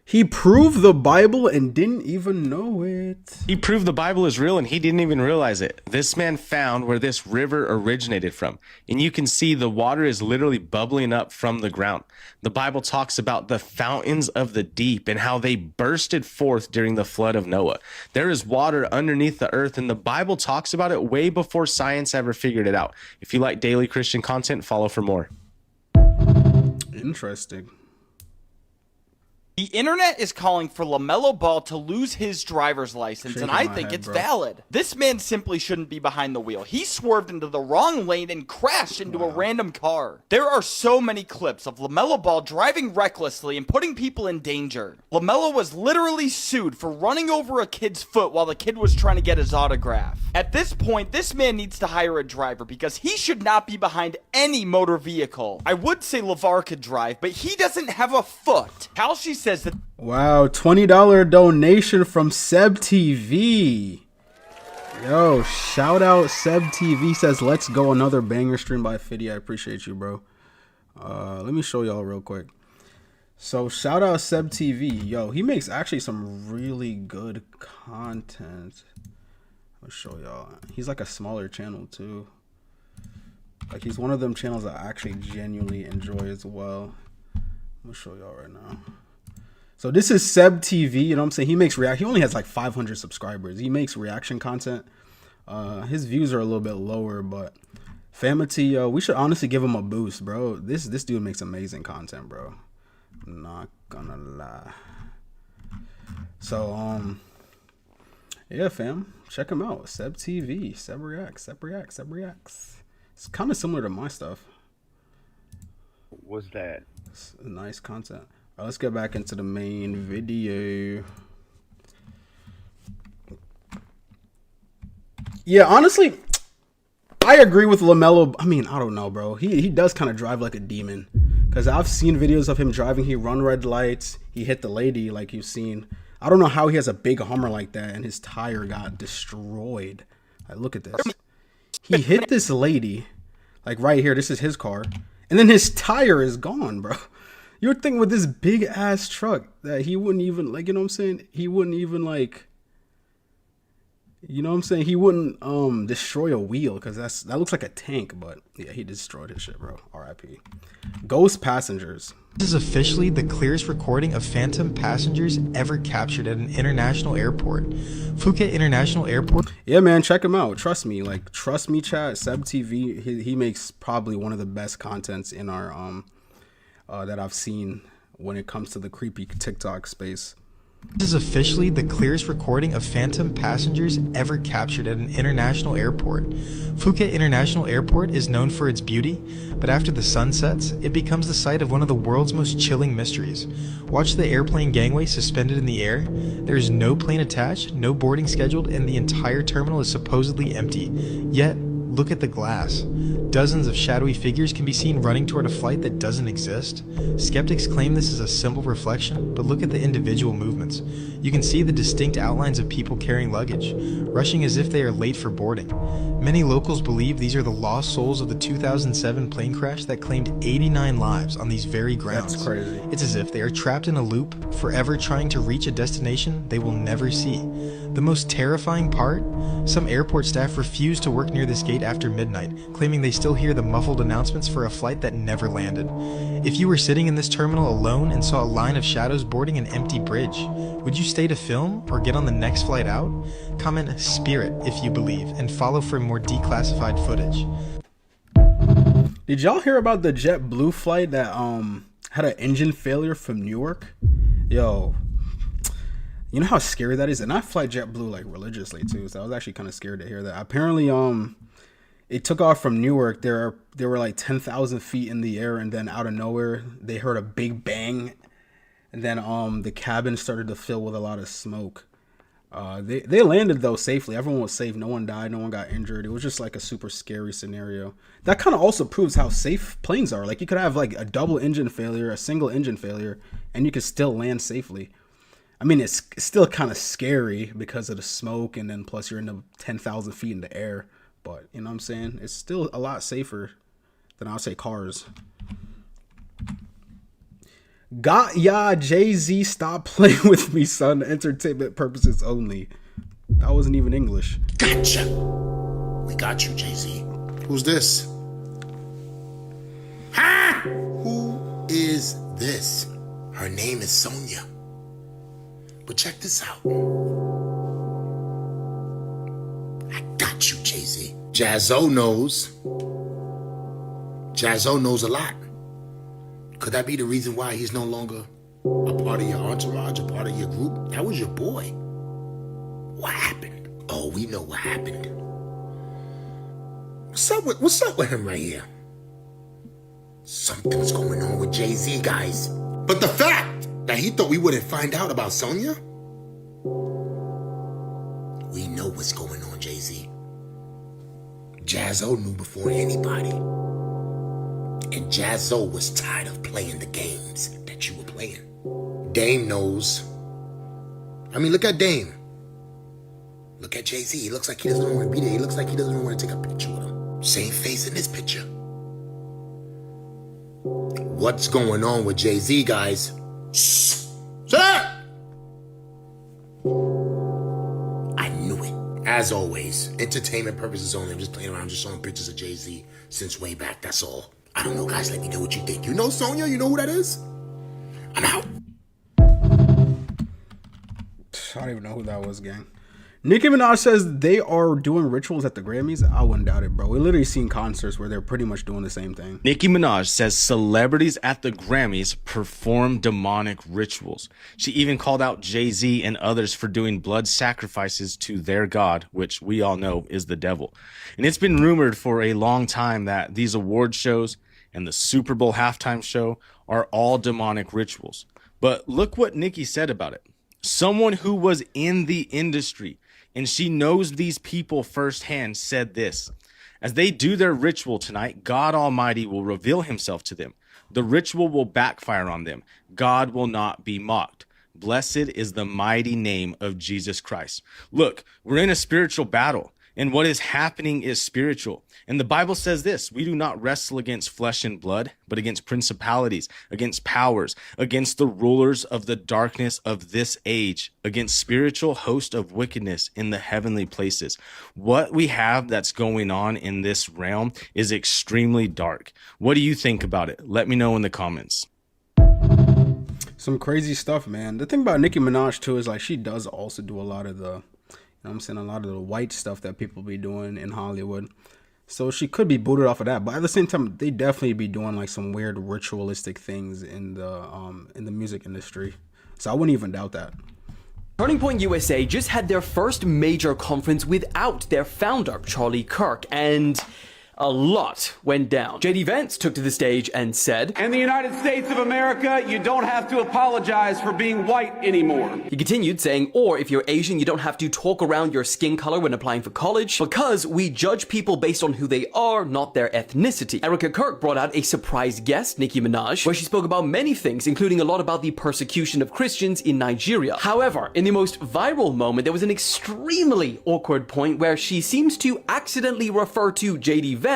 He proved the Bible and didn't even know it. He proved the Bible is real and he didn't even realize it. This man found where this river originated from. And you can see the water is literally bubbling up from the ground. The Bible talks about the fountains of the deep and how they bursted forth during the flood of Noah. There is water underneath the earth, and the Bible talks about it way before science ever figured it out. If you like daily Christian content, follow for more. Interesting. The internet is calling for LaMelo Ball to lose his driver's license, and I think it's valid. This man simply shouldn't be behind the wheel. He swerved into the wrong lane and crashed into a random car. There are so many clips of LaMelo Ball driving recklessly and putting people in danger. LaMelo was literally sued for running over a kid's foot while the kid was trying to get his autograph. At this point, this man needs to hire a driver because he should not be behind any motor vehicle. I would say LeVar could drive, but he doesn't have a foot. Halsey says that. Wow, $20 donation from Seb TV. Yo, shout out Seb TV. Says let's go, another banger stream by Fiddy. I appreciate you, bro. Let me show y'all real quick. So shout out Seb TV. Yo, he makes actually some really good content. I'll show y'all. He's like a smaller channel too. Like he's one of them channels I actually genuinely enjoy as well. I'm gonna show y'all right now. So this is Seb TV, you know what I'm saying? He makes he only has like 500 subscribers. He makes reaction content. His views are a little bit lower, but Famity, we should honestly give him a boost, bro. This dude makes amazing content, bro. I'm not gonna lie. So yeah, fam, check him out. Seb TV, Seb Reacts. It's kind of similar to my stuff. What's that? It's nice content. Let's get back into the main video. Yeah, honestly, I agree with LaMelo. I mean, I don't know, bro. He does kind of drive like a demon. Because I've seen videos of him driving. He run red lights. He hit the lady like you've seen. I don't know how he has a big Hummer like that and his tire got destroyed. Like, look at this. He hit this lady. Like right here. This is his car. And then his tire is gone, bro. You would think with this big ass truck that he wouldn't even, like, you know what I'm saying? He wouldn't even, like, you know what I'm saying? He wouldn't destroy a wheel because that looks like a tank. But yeah, he destroyed his shit, bro. R.I.P. Ghost passengers. This is officially the clearest recording of phantom passengers ever captured at an international airport. Phuket International Airport. Yeah, man, check him out. Trust me, chat. Seb TV, he makes probably one of the best contents in our that I've seen when it comes to the creepy TikTok space. This is officially the clearest recording of phantom passengers ever captured at an international airport. Phuket International Airport is known for its beauty, but after the sun sets, it becomes the site of one of the world's most chilling mysteries. Watch the airplane gangway suspended in the air. There is no plane attached, no boarding scheduled, and the entire terminal is supposedly empty. Yet, look at the glass. Dozens of shadowy figures can be seen running toward a flight that doesn't exist. Skeptics claim this is a simple reflection, but look at the individual movements. You can see the distinct outlines of people carrying luggage, rushing as if they are late for boarding. Many locals believe these are the lost souls of the 2007 plane crash that claimed 89 lives on these very grounds. That's crazy. It's as if they are trapped in a loop, forever trying to reach a destination they will never see. The most terrifying part? Some airport staff refuse to work near this gate after midnight, claiming they still hear the muffled announcements for a flight that never landed. If you were sitting in this terminal alone and saw a line of shadows boarding an empty bridge, would you stay to film or get on the next flight out? Comment "Spirit" if you believe, and follow for more declassified footage. Did y'all hear about the JetBlue flight that had an engine failure from Newark? Yo, you know how scary that is? And I fly JetBlue like religiously too, so I was actually kind of scared to hear that. Apparently, it took off from Newark. They were like 10,000 feet in the air, and then out of nowhere, they heard a big bang, and then the cabin started to fill with a lot of smoke. They landed though safely. Everyone was safe. No one died. No one got injured. It was just like a super scary scenario. That kind of also proves how safe planes are. Like you could have like a double engine failure, a single engine failure, and you could still land safely. I mean, it's still kind of scary because of the smoke, and then plus you're in the 10,000 feet in the air. But you know what I'm saying? It's still a lot safer than I'll say cars. Got ya, Jay-Z, stop playing with me, son. Entertainment purposes only. That wasn't even English. Gotcha. We got you, Jay-Z. Who's this? Ha! Who is this? Her name is Sonia. But check this out. I got you, Jay-Z. Jazzo knows. Jazzo knows a lot. Could that be the reason why he's no longer a part of your entourage, a part of your group? That was your boy. What happened? Oh, we know what happened. What's up with him right here? Something's going on with Jay-Z, guys. But the fact that he thought we wouldn't find out about Sonia? We know what's going on, Jay-Z. Jazzo knew before anybody. And Jazzo was tired of playing the games that you were playing. Dame knows. I mean, look at Dame. Look at Jay-Z. He looks like he doesn't want to be there. He looks like he doesn't want to take a picture with him. Same face in this picture. What's going on with Jay-Z, guys? Shh! Sir! I knew it. As always, entertainment purposes only. I'm just playing around, just showing pictures of Jay-Z since way back. That's all. I don't know, guys. Let me know what you think. You know Sonia? You know who that is? I'm out. I don't even know who that was, gang. Nicki Minaj says they are doing rituals at the Grammys. I wouldn't doubt it, bro. We literally seen concerts where they're pretty much doing the same thing. Nicki Minaj says celebrities at the Grammys perform demonic rituals. She even called out Jay-Z and others for doing blood sacrifices to their god, which we all know is the devil. And it's been rumored for a long time that these award shows and the Super Bowl halftime show are all demonic rituals. But look what Nicki said about it. Someone who was in the industry and she knows these people firsthand said this: as they do their ritual tonight, God Almighty will reveal himself to them. The ritual will backfire on them. God will not be mocked. Blessed is the mighty name of Jesus Christ. Look, we're in a spiritual battle, and what is happening is spiritual. And the Bible says this: we do not wrestle against flesh and blood, but against principalities, against powers, against the rulers of the darkness of this age, against spiritual hosts of wickedness in the heavenly places. What we have that's going on in this realm is extremely dark. What do you think about it? Let me know in the comments. Some crazy stuff, man. The thing about Nicki Minaj too is like she does also do a lot of the, you know what I'm saying, a lot of the white stuff that people be doing in Hollywood. So she could be booted off of that, but at the same time, they definitely be doing like some weird ritualistic things in the music industry. So I wouldn't even doubt that. Turning Point USA just had their first major conference without their founder, Charlie Kirk, and a lot went down. JD Vance took to the stage and said, "In the United States of America, you don't have to apologize for being white anymore." He continued saying, or if you're Asian, you don't have to talk around your skin color when applying for college, because we judge people based on who they are, not their ethnicity. Erica Kirk brought out a surprise guest, Nicki Minaj, where she spoke about many things, including a lot about the persecution of Christians in Nigeria. However, in the most viral moment, there was an extremely awkward point where she seems to accidentally refer to JD Vance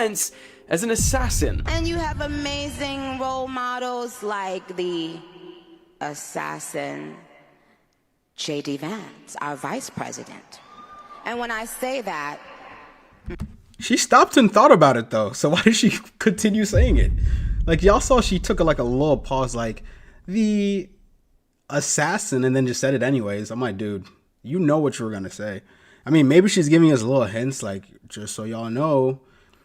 as an assassin. And you have amazing role models like the assassin JD Vance, our vice president. And when I say that... She stopped and thought about it though. So why did she continue saying it? Like y'all saw she took a little pause, like the assassin, and then just said it anyways. I'm like, dude, you know what you were gonna say. I mean, maybe she's giving us little hints, like just so y'all know,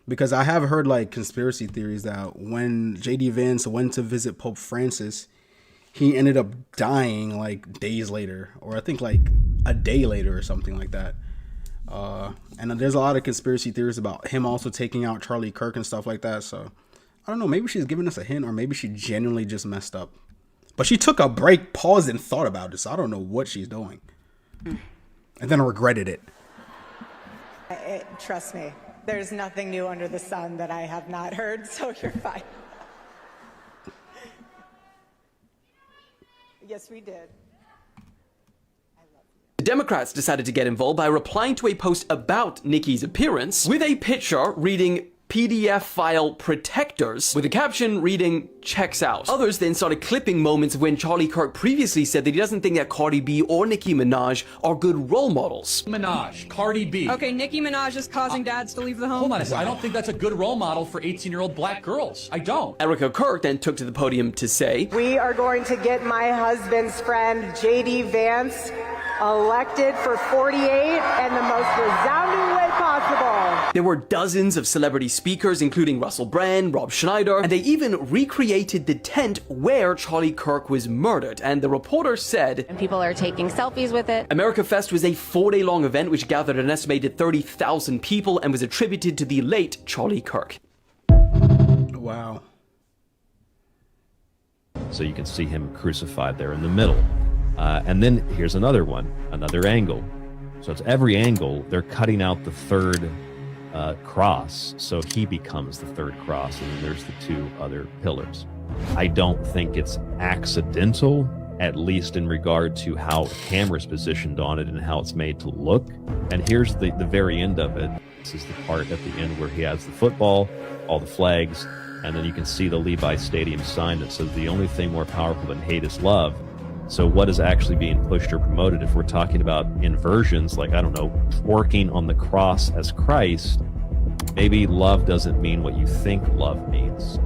because I have heard like conspiracy theories that when JD Vance went to visit Pope Francis, he ended up dying like days later, or I think like a day later or something like that. And there's a lot of conspiracy theories about him also taking out Charlie Kirk and stuff like that. So I don't know, maybe she's giving us a hint, or maybe she genuinely just messed up. But she took a break, paused, and thought about it. So I don't know what she's doing. And then regretted it. Trust me, there's nothing new under the sun that I have not heard, so you're fine. Yes, we did. The Democrats decided to get involved by replying to a post about Nicki's appearance with a picture reading PDF file protectors with a caption reading checks out. Others then started clipping moments of when Charlie Kirk previously said that he doesn't think that Cardi B or Nicki Minaj are good role models. Minaj, Cardi B. Okay, Nicki Minaj is causing dads to leave the home. Hold on a second. I don't think that's a good role model for 18-year-old black girls. I don't. Erica Kirk then took to the podium to say, We are going to get my husband's friend, JD Vance, elected for 48 in the most resounding way possible. There were dozens of celebrity speakers, including Russell Brand, Rob Schneider, and they even recreated the tent where Charlie Kirk was murdered. And the reporter said, And people are taking selfies with it. America Fest was a 4-day-long event which gathered an estimated 30,000 people and was attributed to the late Charlie Kirk. Wow. So you can see him crucified there in the middle. And then here's another one, another angle. So it's every angle, they're cutting out the third cross, so he becomes the third cross, and then there's the two other pillars. I don't think it's accidental, at least in regard to how the camera's positioned on it and how it's made to look. And here's the very end of it. This is the part at the end where he has the football, all the flags, and then you can see the Levi Stadium sign that says the only thing more powerful than hate is love. So what is actually being pushed or promoted? If we're talking about inversions, like, I don't know, twerking on the cross as Christ, maybe love doesn't mean what you think love means.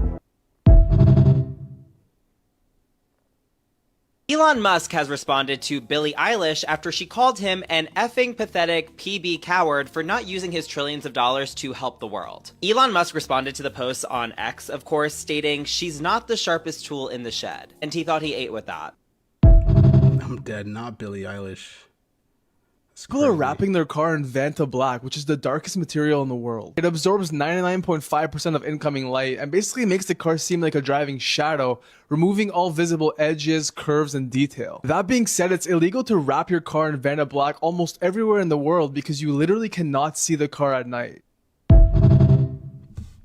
Elon Musk has responded to Billie Eilish after she called him an effing pathetic PB coward for not using his trillions of dollars to help the world. Elon Musk responded to the post on X, of course, stating she's not the sharpest tool in the shed, and he thought he ate with that. I'm dead, not Billie Eilish. People are wrapping their car in Vanta black, which is the darkest material in the world. It absorbs 99.5% of incoming light and basically makes the car seem like a driving shadow, removing all visible edges, curves, and detail. That being said, it's illegal to wrap your car in Vanta black almost everywhere in the world because you literally cannot see the car at night.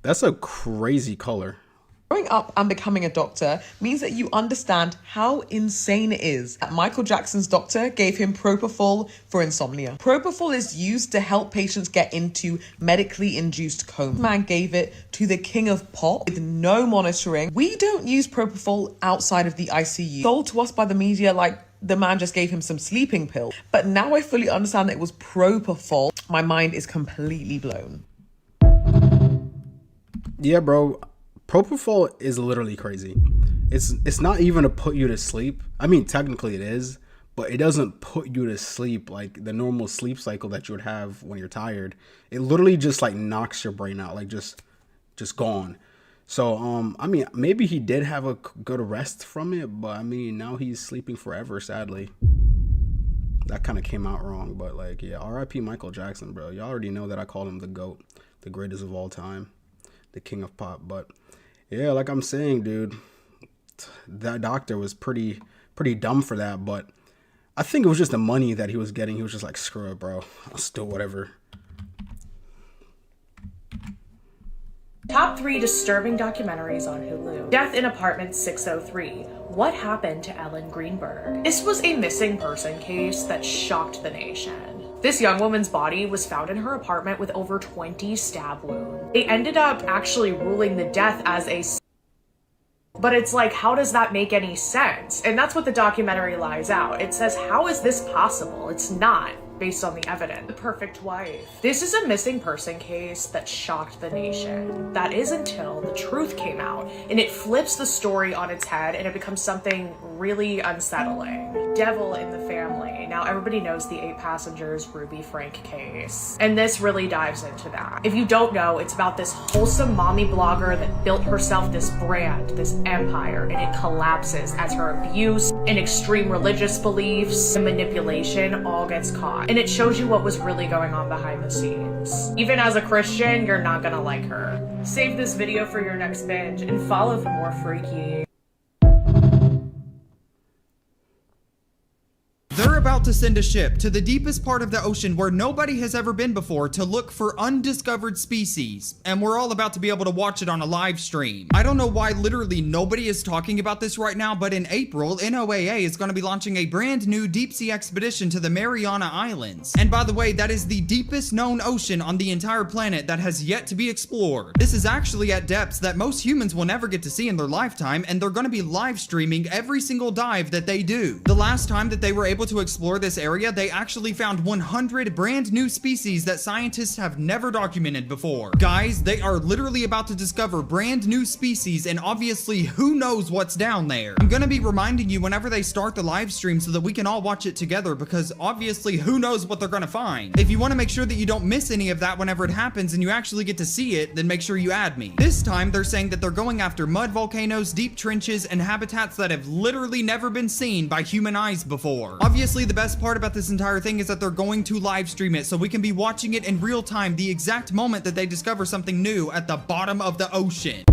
That's a crazy color. Growing up and becoming a doctor means that you understand how insane it is that Michael Jackson's doctor gave him propofol for insomnia. Propofol is used to help patients get into medically induced coma. Man gave it to the king of pop with no monitoring. We don't use propofol outside of the ICU. Sold to us by the media like the man just gave him some sleeping pill. But now I fully understand that it was propofol. My mind is completely blown. Yeah, bro. Propofol is literally crazy. It's not even to put you to sleep. I mean, technically it is, but it doesn't put you to sleep like the normal sleep cycle that you would have when you're tired. It literally just like knocks your brain out, like just gone. So, I mean, maybe he did have a good rest from it, but I mean, now he's sleeping forever, sadly. That kind of came out wrong, but like, yeah, R.I.P. Michael Jackson, bro. Y'all already know that I call him the GOAT, the greatest of all time, the king of pop, but yeah, like I'm saying, dude, that doctor was pretty dumb for that, but I think it was just the money that he was getting. He was just like, screw it, bro. I'll still whatever. Top 3 disturbing documentaries on Hulu. Death in Apartment 603. What happened to Ellen Greenberg? This was a missing person case that shocked the nation. This young woman's body was found in her apartment with over 20 stab wounds. They ended up actually ruling the death as a... But it's like, how does that make any sense? And that's what the documentary lies out. It says, how is this possible? It's not. based on the evidence. The perfect wife. This is a missing person case that shocked the nation. That is until the truth came out, and it flips the story on its head and it becomes something really unsettling. Devil in the family. Now everybody knows the 8 passengers Ruby Frank case, and this really dives into that. If you don't know, it's about this wholesome mommy blogger that built herself this brand, this empire, and it collapses as her abuse and extreme religious beliefs and manipulation all gets caught. And it shows you what was really going on behind the scenes. Even as a Christian, you're not gonna like her. Save this video for your next binge and follow for more freaky. They're about to send a ship to the deepest part of the ocean where nobody has ever been before to look for undiscovered species, and we're all about to be able to watch it on a live stream. I don't know why literally nobody is talking about this right now, but in April, NOAA is going to be launching a brand new deep sea expedition to the Mariana Islands. And by the way, that is the deepest known ocean on the entire planet that has yet to be explored. This is actually at depths that most humans will never get to see in their lifetime, and they're going to be live streaming every single dive that they do. The last time that they were able to explore this area, they actually found 100 brand new species that scientists have never documented before. Guys, they are literally about to discover brand new species, and obviously who knows what's down there. I'm gonna be reminding you whenever they start the live stream so that we can all watch it together, because obviously who knows what they're gonna find. If you want to make sure that you don't miss any of that whenever it happens and you actually get to see it, then make sure you add me. This time they're saying that they're going after mud volcanoes, deep trenches, and habitats that have literally never been seen by human eyes before. Obviously the best part about this entire thing is that they're going to live stream it so we can be watching it in real time the exact moment that they discover something new at the bottom of the ocean.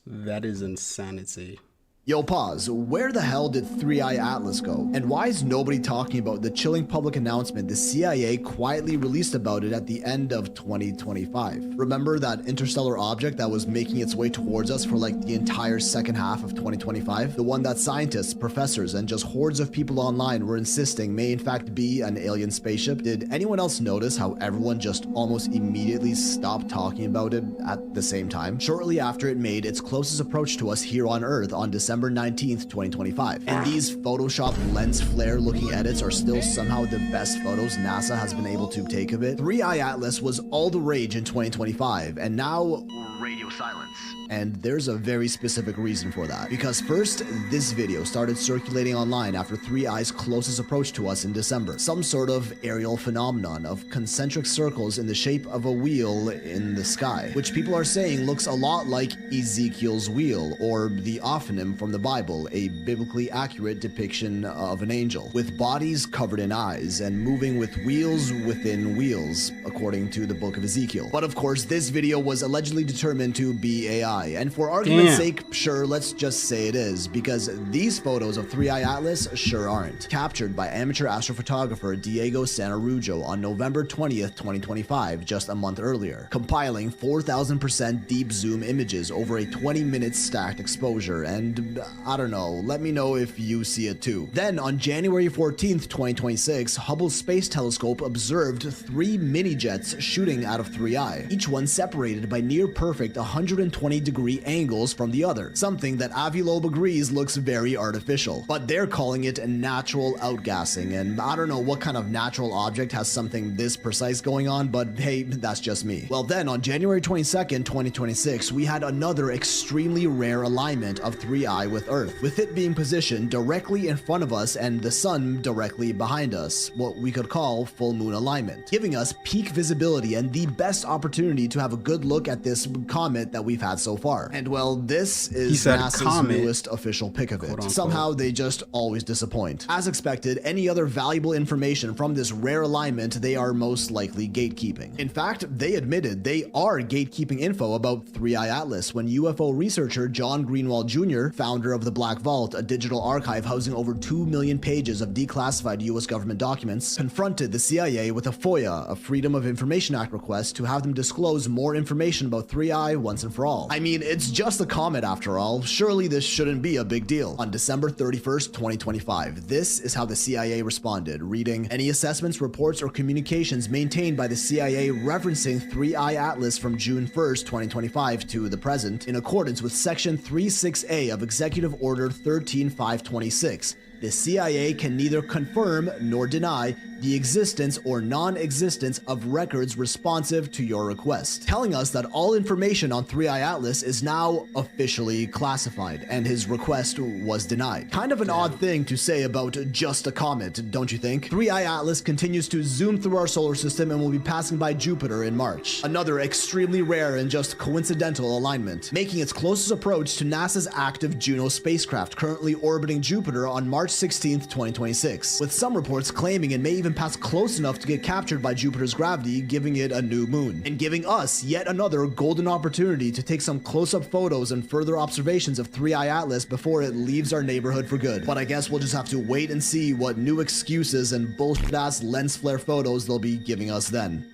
That is insanity. Yo, pause. Where the hell did 3i Atlas go? And why is nobody talking about the chilling public announcement the CIA quietly released about it at the end of 2025? Remember that interstellar object that was making its way towards us for like the entire second half of 2025? The one that scientists, professors, and just hordes of people online were insisting may in fact be an alien spaceship? Did anyone else notice how everyone just almost immediately stopped talking about it at the same time? Shortly after it made its closest approach to us here on Earth on December 19th, 2025. And these Photoshop lens flare looking edits are still somehow the best photos NASA has been able to take of it. 3i Atlas was all the rage in 2025, and now radio silence. And there's a very specific reason for that. Because first, this video started circulating online after 3i's closest approach to us in December. Some sort of aerial phenomenon of concentric circles in the shape of a wheel in the sky, which people are saying looks a lot like Ezekiel's wheel, or the Ophanim from the Bible, a biblically accurate depiction of an angel, with bodies covered in eyes and moving with wheels within wheels, according to the book of Ezekiel. But of course, this video was allegedly determined to be AI. And for argument's sake, sure, let's just say it is, because these photos of 3i Atlas sure aren't. Captured by amateur astrophotographer Diego Santarujo on November 20th, 2025, just a month earlier, compiling 4,000% deep zoom images over a 20-minute stacked exposure, and I don't know, let me know if you see it too. Then on January 14th, 2026, Hubble Space Telescope observed 3 mini-jets shooting out of 3i, each one separated by near-perfect 120-degree angles from the other, something that Avi Loeb agrees looks very artificial. But they're calling it a natural outgassing, and I don't know what kind of natural object has something this precise going on, but hey, that's just me. Well then, on January 22nd, 2026, we had another extremely rare alignment of 3i with Earth, with it being positioned directly in front of us and the sun directly behind us, what we could call full moon alignment, giving us peak visibility and the best opportunity to have a good look at this comet that we've had so far. And well, this is NASA's newest official pick of it. Somehow they just always disappoint. As expected, any other valuable information from this rare alignment they are most likely gatekeeping. In fact, they admitted they are gatekeeping info about 3i Atlas when UFO researcher John Greenwald Jr., founder of the Black Vault, a digital archive housing over 2 million pages of declassified US government documents, confronted the CIA with a FOIA, a Freedom of Information Act request, to have them disclose more information about 3i once and for all. I mean, it's just a comet after all. Surely this shouldn't be a big deal. On December 31st, 2025, this is how the CIA responded, reading, "Any assessments, reports, or communications maintained by the CIA referencing 3i Atlas from June 1st, 2025 to the present, in accordance with Section 36A of Executive Order 13526, The CIA can neither confirm nor deny the existence or non-existence of records responsive to your request, telling us that all information on 3i Atlas is now officially classified, and his request was denied. Kind of an odd thing to say about just a comet, don't you think? 3i Atlas continues to zoom through our solar system and will be passing by Jupiter in March. Another extremely rare and just coincidental alignment, making its closest approach to NASA's active Juno spacecraft currently orbiting Jupiter on March 16th, 2026, with some reports claiming it may even pass close enough to get captured by Jupiter's gravity, giving it a new moon, and giving us yet another golden opportunity to take some close-up photos and further observations of 3i Atlas before it leaves our neighborhood for good. But I guess we'll just have to wait and see what new excuses and bullshit-ass lens flare photos they'll be giving us then.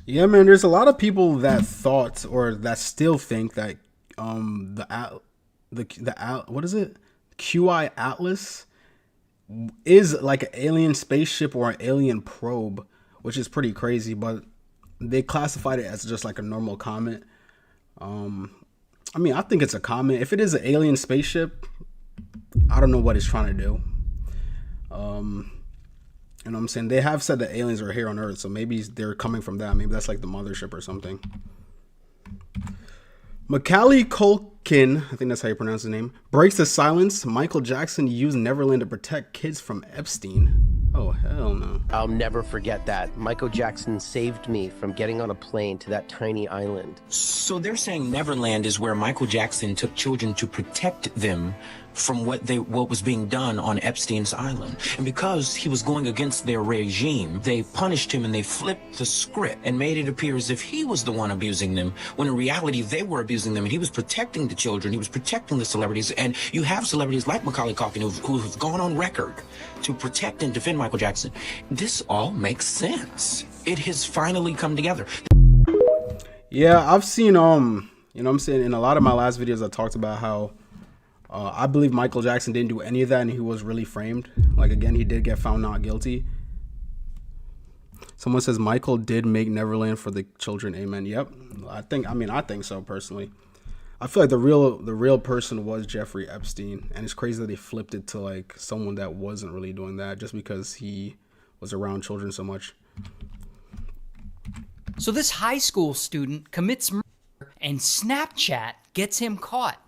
Yeah, man, there's a lot of people that thought or that still think that what is it? QI Atlas is like an alien spaceship or an alien probe, which is pretty crazy, but they classified it as just like a normal comet. I mean, I think it's a comet. If it is an alien spaceship, I don't know what it's trying to do. You know what I'm saying? They have said that aliens are here on Earth, so maybe they're coming from that. Maybe that's like the mothership or something. Macaulay Culkin, I think that's how you pronounce his name, breaks the silence. Michael Jackson used Neverland to protect kids from Epstein. Oh, hell no. I'll never forget that. Michael Jackson saved me from getting on a plane to that tiny island. So they're saying Neverland is where Michael Jackson took children to protect them from what was being done on Epstein's island. And because he was going against their regime, they punished him and they flipped the script and made it appear as if he was the one abusing them, when in reality they were abusing them, and he was protecting the children, he was protecting the celebrities. And you have celebrities like Macaulay Culkin who have gone on record to protect and defend Michael Jackson. This all makes sense. It has finally come together. Yeah, I've seen, you know what I'm saying, in a lot of my last videos I talked about how I believe Michael Jackson didn't do any of that and he was really framed. Like, again, he did get found not guilty. Someone says Michael did make Neverland for the children. Amen. Yep. I think so personally. I feel like the real person was Jeffrey Epstein, and it's crazy that they flipped it to like someone that wasn't really doing that just because he was around children so much. So this high school student commits murder and Snapchat gets him caught.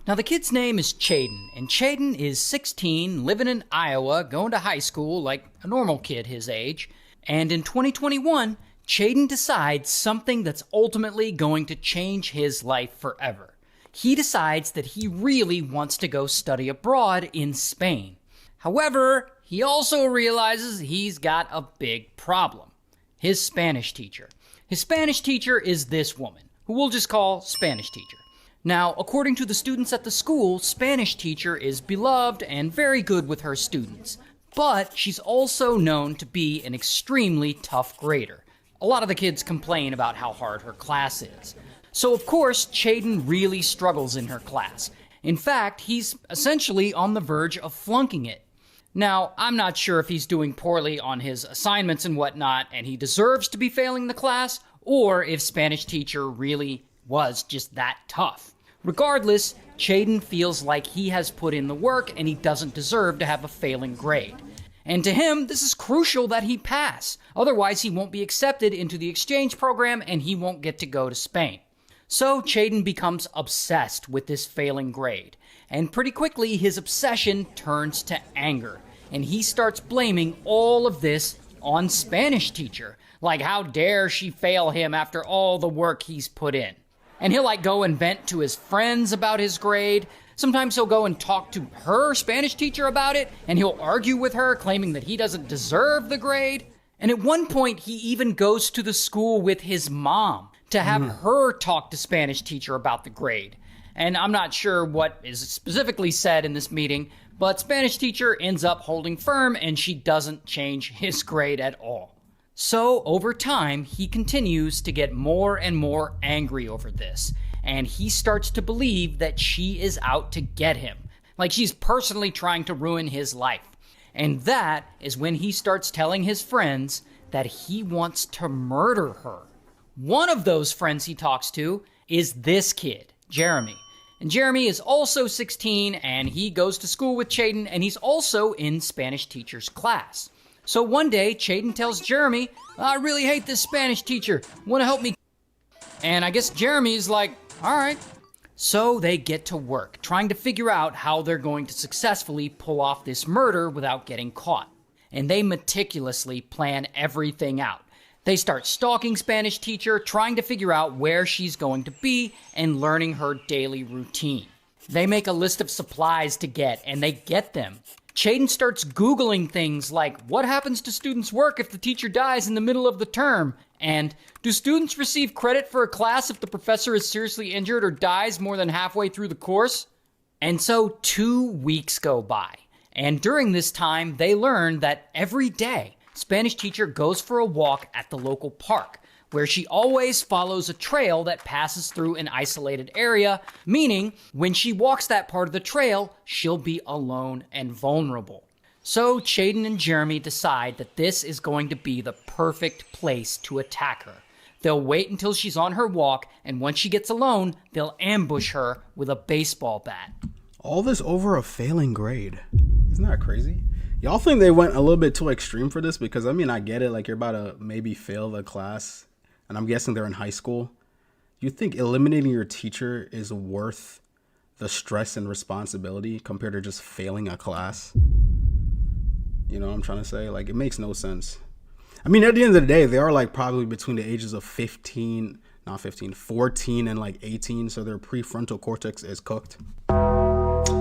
Now the kid's name is Chaden, and Chaden is 16, living in Iowa, going to high school like a normal kid his age. And in 2021, Chaden decides something that's ultimately going to change his life forever. He decides that he really wants to go study abroad in Spain. However, he also realizes he's got a big problem. His Spanish teacher. His Spanish teacher is this woman, who we'll just call Spanish teacher. Now, according to the students at the school, Spanish teacher is beloved and very good with her students. But she's also known to be an extremely tough grader. A lot of the kids complain about how hard her class is. So of course, Chaden really struggles in her class. In fact, he's essentially on the verge of flunking it. Now, I'm not sure if he's doing poorly on his assignments and whatnot, and he deserves to be failing the class, or if Spanish teacher really was just that tough. Regardless, Chaden feels like he has put in the work and he doesn't deserve to have a failing grade. And to him, this is crucial that he pass. Otherwise, he won't be accepted into the exchange program and he won't get to go to Spain. So Chaden becomes obsessed with this failing grade. And pretty quickly, his obsession turns to anger. And he starts blaming all of this on Spanish teacher. Like, how dare she fail him after all the work he's put in? And he'll go and vent to his friends about his grade. Sometimes he'll go and talk to her Spanish teacher about it, and he'll argue with her, claiming that he doesn't deserve the grade. And at one point, he even goes to the school with his mom to have her talk to Spanish teacher about the grade. And I'm not sure what is specifically said in this meeting, but Spanish teacher ends up holding firm, and she doesn't change his grade at all. So, over time, he continues to get more and more angry over this, and he starts to believe that she is out to get him, like she's personally trying to ruin his life. And that is when he starts telling his friends that he wants to murder her. One of those friends he talks to is this kid, Jeremy. And Jeremy is also 16, and he goes to school with Chaden, and he's also in Spanish teacher's class. So one day, Chaden tells Jeremy, I really hate this Spanish teacher. Want to help me? And I guess Jeremy's like, all right. So they get to work, trying to figure out how they're going to successfully pull off this murder without getting caught. And they meticulously plan everything out. They start stalking Spanish teacher, trying to figure out where she's going to be and learning her daily routine. They make a list of supplies to get, and they get them. Chaden starts Googling things like, what happens to students' work if the teacher dies in the middle of the term? And do students receive credit for a class if the professor is seriously injured or dies more than halfway through the course? And so 2 weeks go by. And during this time, they learn that every day, Spanish teacher goes for a walk at the local park, where she always follows a trail that passes through an isolated area, meaning when she walks that part of the trail, she'll be alone and vulnerable. So Chaden and Jeremy decide that this is going to be the perfect place to attack her. They'll wait until she's on her walk, and once she gets alone, they'll ambush her with a baseball bat. All this over a failing grade. Isn't that crazy? Y'all think they went a little bit too extreme for this? Because, I mean, I get it. Like, you're about to maybe fail the class. And I'm guessing they're in high school. You think eliminating your teacher is worth the stress and responsibility compared to just failing a class? You know what I'm trying to say? Like, it makes no sense. I mean, at the end of the day, they are, like, probably between the ages of 14 and, like, 18. So their prefrontal cortex is cooked.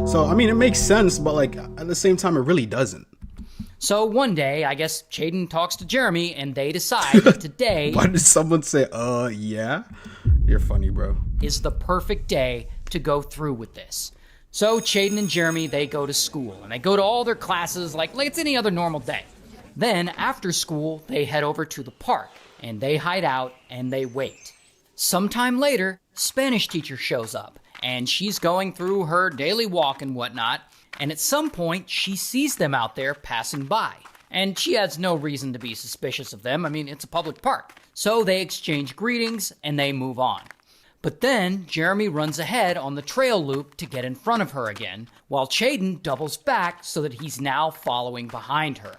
So, I mean, it makes sense, but, like, at the same time, it really doesn't. So one day, I guess Chaden talks to Jeremy, and they decide that today... Why did someone say, yeah? You're funny, bro. ...is the perfect day to go through with this. So Chaden and Jeremy, they go to school, and they go to all their classes like it's any other normal day. Then, after school, they head over to the park, and they hide out, and they wait. Sometime later, Spanish teacher shows up, and she's going through her daily walk and whatnot, and at some point, she sees them out there passing by. And she has no reason to be suspicious of them. I mean, it's a public park. So they exchange greetings, and they move on. But then, Jeremy runs ahead on the trail loop to get in front of her again, while Chaden doubles back so that he's now following behind her.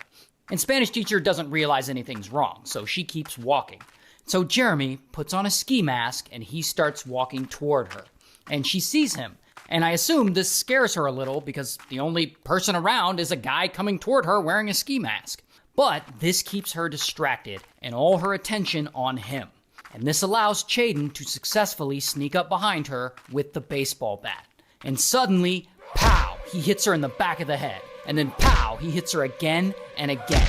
And Spanish teacher doesn't realize anything's wrong, so she keeps walking. So Jeremy puts on a ski mask, and he starts walking toward her. And she sees him. And I assume this scares her a little because the only person around is a guy coming toward her wearing a ski mask. But this keeps her distracted and all her attention on him. And this allows Chaden to successfully sneak up behind her with the baseball bat. And suddenly, pow, he hits her in the back of the head. And then pow, he hits her again and again.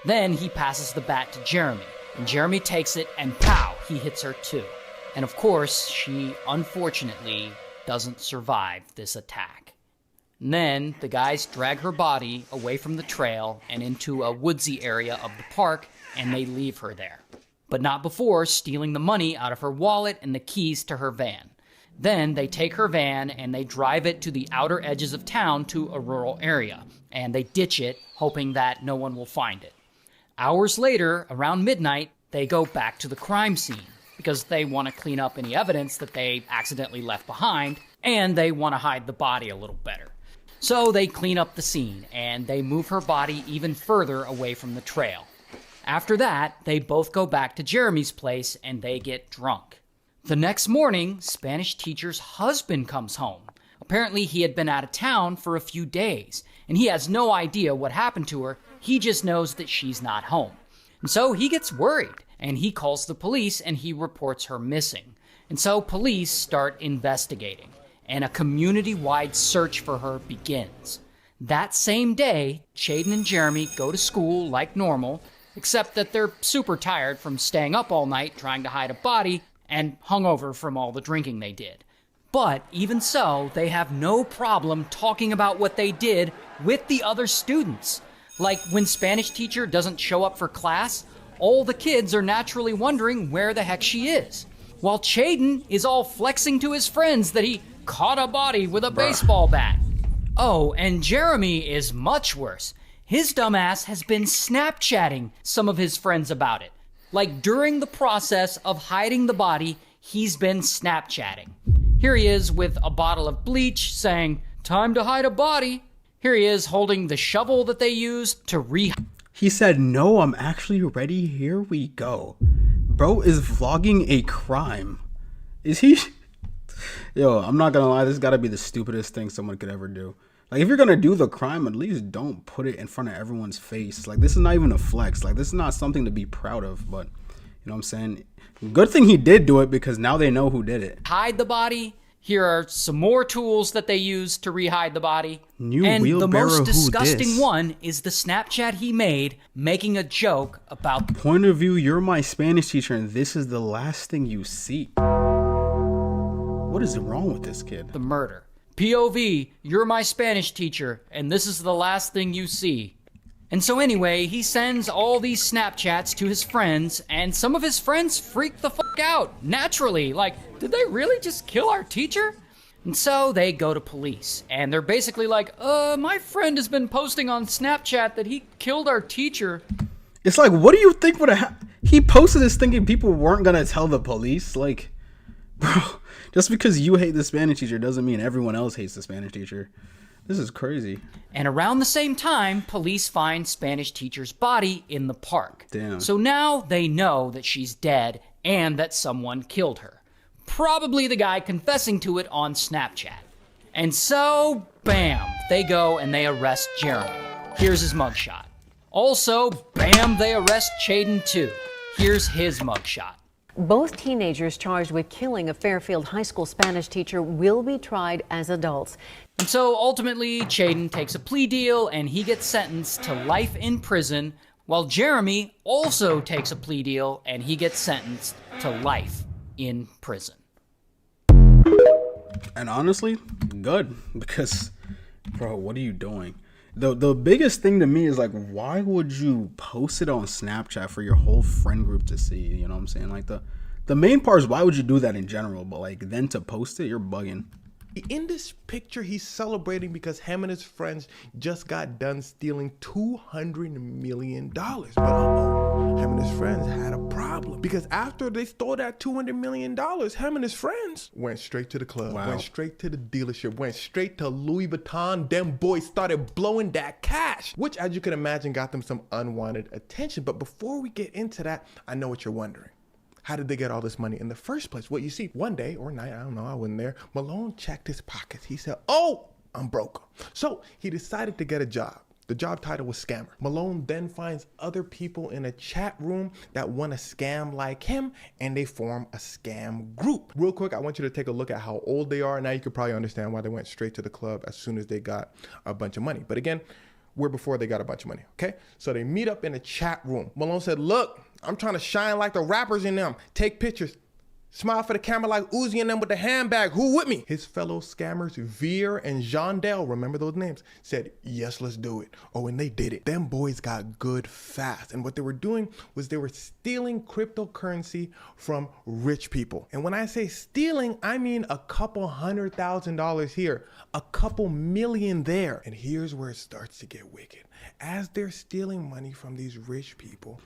Then he passes the bat to Jeremy. And Jeremy takes it and pow, he hits her too. And of course, she unfortunately doesn't survive this attack. And then the guys drag her body away from the trail and into a woodsy area of the park, and they leave her there. But not before stealing the money out of her wallet and the keys to her van. Then they take her van and they drive it to the outer edges of town to a rural area, and they ditch it, hoping that no one will find it. Hours later, around midnight, they go back to the crime scene, because they want to clean up any evidence that they accidentally left behind, and they want to hide the body a little better. So they clean up the scene, and they move her body even further away from the trail. After that, they both go back to Jeremy's place, and they get drunk. The next morning, Spanish teacher's husband comes home. Apparently, he had been out of town for a few days, and he has no idea what happened to her. He just knows that she's not home. And so he gets worried. And he calls the police and he reports her missing. And so police start investigating, and a community-wide search for her begins. That same day, Chaden and Jeremy go to school like normal, except that they're super tired from staying up all night trying to hide a body and hungover from all the drinking they did. But even so, they have no problem talking about what they did with the other students. Like when Spanish teacher doesn't show up for class, all the kids are naturally wondering where the heck she is. While Chaden is all flexing to his friends that he caught a body with a baseball bat. Oh, and Jeremy is much worse. His dumbass has been Snapchatting some of his friends about it. Like during the process of hiding the body, he's been Snapchatting. Here he is with a bottle of bleach saying, "Time to hide a body." Here he is holding the shovel that they used to He said, "No, I'm actually ready. Here we go." Bro is vlogging a crime. Is he? Yo, I'm not gonna lie. This gotta be the stupidest thing someone could ever do. Like, if you're gonna do the crime, at least don't put it in front of everyone's face. Like, this is not even a flex. Like, this is not something to be proud of. But, you know what I'm saying? Good thing he did do it, because now they know who did it. hide the body. Here are some more tools that they use to rehide the body. New and the wheelbarrow, most who disgusting dis? one is the Snapchat he made making a joke about Point of view, you're my Spanish teacher, and this is the last thing you see. What is wrong with this kid? the murder. POV, you're my Spanish teacher, and this is the last thing you see. And so anyway, he sends all these Snapchats to his friends, and some of his friends freak the fuck out, naturally. Like, did they really just kill our teacher? And so they go to police, and they're basically like, my friend has been posting on Snapchat that he killed our teacher. It's like, what do you think would have he posted this thinking people weren't gonna tell the police? Like, bro, just because you hate the Spanish teacher doesn't mean everyone else hates the Spanish teacher. This is crazy. And around the same time, police find Spanish teacher's body in the park. Damn. So now they know that she's dead and that someone killed her. Probably the guy confessing to it on Snapchat. And so, bam, they go and they arrest Jeremy. Here's his mugshot. Also, bam, they arrest Chaden too. Here's his mugshot. Both teenagers charged with killing a Fairfield High School Spanish teacher will be tried as adults. And so ultimately, Chaden takes a plea deal and he gets sentenced to life in prison, while Jeremy also takes a plea deal and he gets sentenced to life in prison. And honestly, good, because, bro, what are you doing? The biggest thing to me is, like, why would you post it on Snapchat for your whole friend group to see? You know what I'm saying? Like, the main part is, why would you do that in general? But, like, then to post it, you're bugging. In this picture, he's celebrating because him and his friends just got done stealing $200 million. But him and his friends had a problem, because after they stole that $200 million, him and his friends went straight to the club, went straight to the dealership, went straight to Louis Vuitton. Them boys started blowing that cash, which, as you can imagine, got them some unwanted attention. But before we get into that, I know what you're wondering. How did they get all this money in the first place? Well, you see, one day or night, I don't know, I wasn't there, Malone checked his pockets. He said, "Oh, I'm broke." So he decided to get a job. The job title was scammer. Malone then finds other people in a chat room that want to scam like him, and they form a scam group. Real quick, I want you to take a look at how old they are. Now you could probably understand why they went straight to the club as soon as they got a bunch of money. But again, we're before they got a bunch of money, okay? So they meet up in a chat room. Malone said, "Look, I'm trying to shine like the rappers in them. Take pictures. Smile for the camera like Uzi and them with the handbag. Who with me?" His fellow scammers, Veer and Jondell, remember those names, said, "Yes, let's do it." Oh, and they did it. Them boys got good fast. And what they were doing was they were stealing cryptocurrency from rich people. And when I say stealing, I mean a couple $100,000 here, a couple million there. And here's where it starts to get wicked. As they're stealing money from these rich people,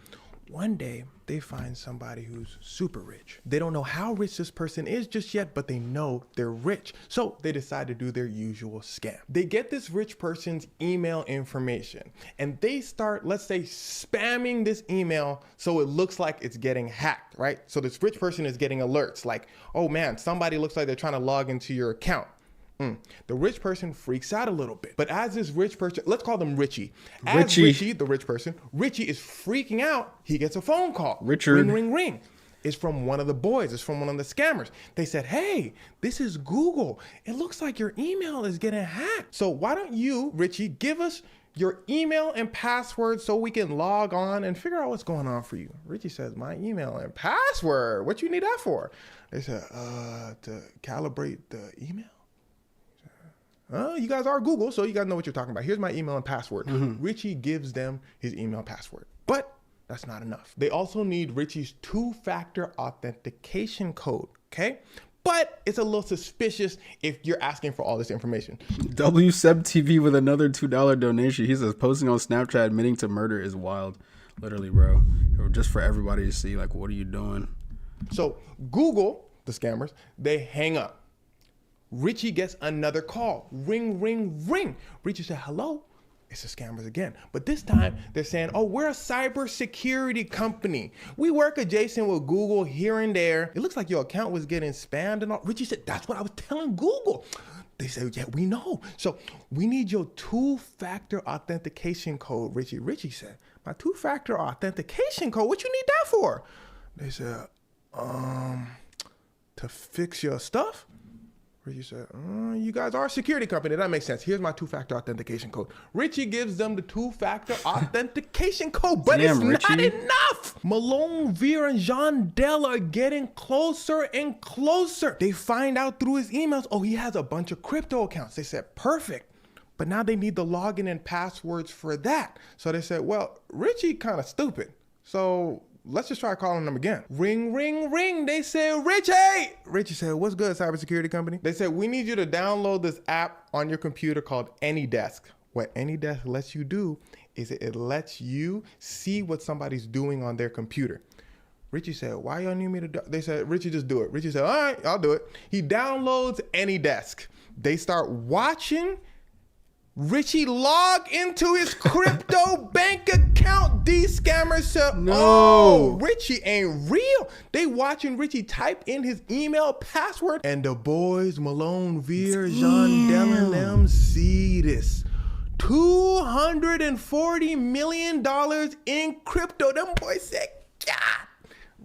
one day they find somebody who's super rich. They don't know how rich this person is just yet, but they know they're rich. So they decide to do their usual scam. They get this rich person's email information and they start, let's say, spamming this email so it looks like it's getting hacked, right? So this rich person is getting alerts like, "Oh man, somebody looks like they're trying to log into your account." The rich person freaks out a little bit. But as this rich person, let's call them Richie. As Richie, the rich person, Richie is freaking out, he gets a phone call. Richard. Ring, ring, ring. It's from one of the boys. It's from one of the scammers. They said, "Hey, this is Google. It looks like your email is getting hacked. So why don't you, Richie, give us your email and password so we can log on and figure out what's going on for you." Richie says, "My email and password? What you need that for?" They said, to calibrate the email." You guys are Google, so you guys know what you're talking about. Here's my email and password. Richie gives them his email password. But that's not enough. They also need Richie's 2-factor authentication code, okay? But it's a little suspicious if you're asking for all this information. WSEB TV with another $2 donation. He says, "Posting on Snapchat admitting to murder is wild." Literally, bro. Just for everybody to see, like, what are you doing? So Google, the scammers, they hang up. Richie gets another call. Ring, ring, ring. Richie said, hello? It's the scammers again. But this time they're saying, oh, we're a cybersecurity company. We work adjacent with Google here and there. It looks like your account was getting spammed and all. Richie said, that's what I was telling Google. They said, yeah, we know. So we need your two-factor authentication code, Richie. Richie said, my two-factor authentication code? What you need that for? They said, to fix your stuff? Richie said, you guys are a security company. That makes sense. Here's my two-factor authentication code. Richie gives them the two-factor authentication code, but it's not enough. Malone, Veer, and Jondell are getting closer and closer. They find out through his emails, oh, he has a bunch of crypto accounts. They said, perfect. But now they need the login and passwords for that. So they said, well, Richie kind of stupid. So let's just try calling them again. Ring, ring, ring. They said, Richie! Richie said, what's good, cybersecurity company? They said, we need you to download this app on your computer called AnyDesk. What AnyDesk lets you do is it lets you see what somebody's doing on their computer. Richie said, why y'all need me to do? They said, Richie, just do it. Richie said, all right, I'll do it. He downloads AnyDesk. They start watching Richie log into his crypto bank account. These scammers said, no, oh, Richie ain't real. They watching Richie type in his email password, and the boys, Malone, Veer, Jondell, and them see this. $240 million in crypto. Them boys said, God.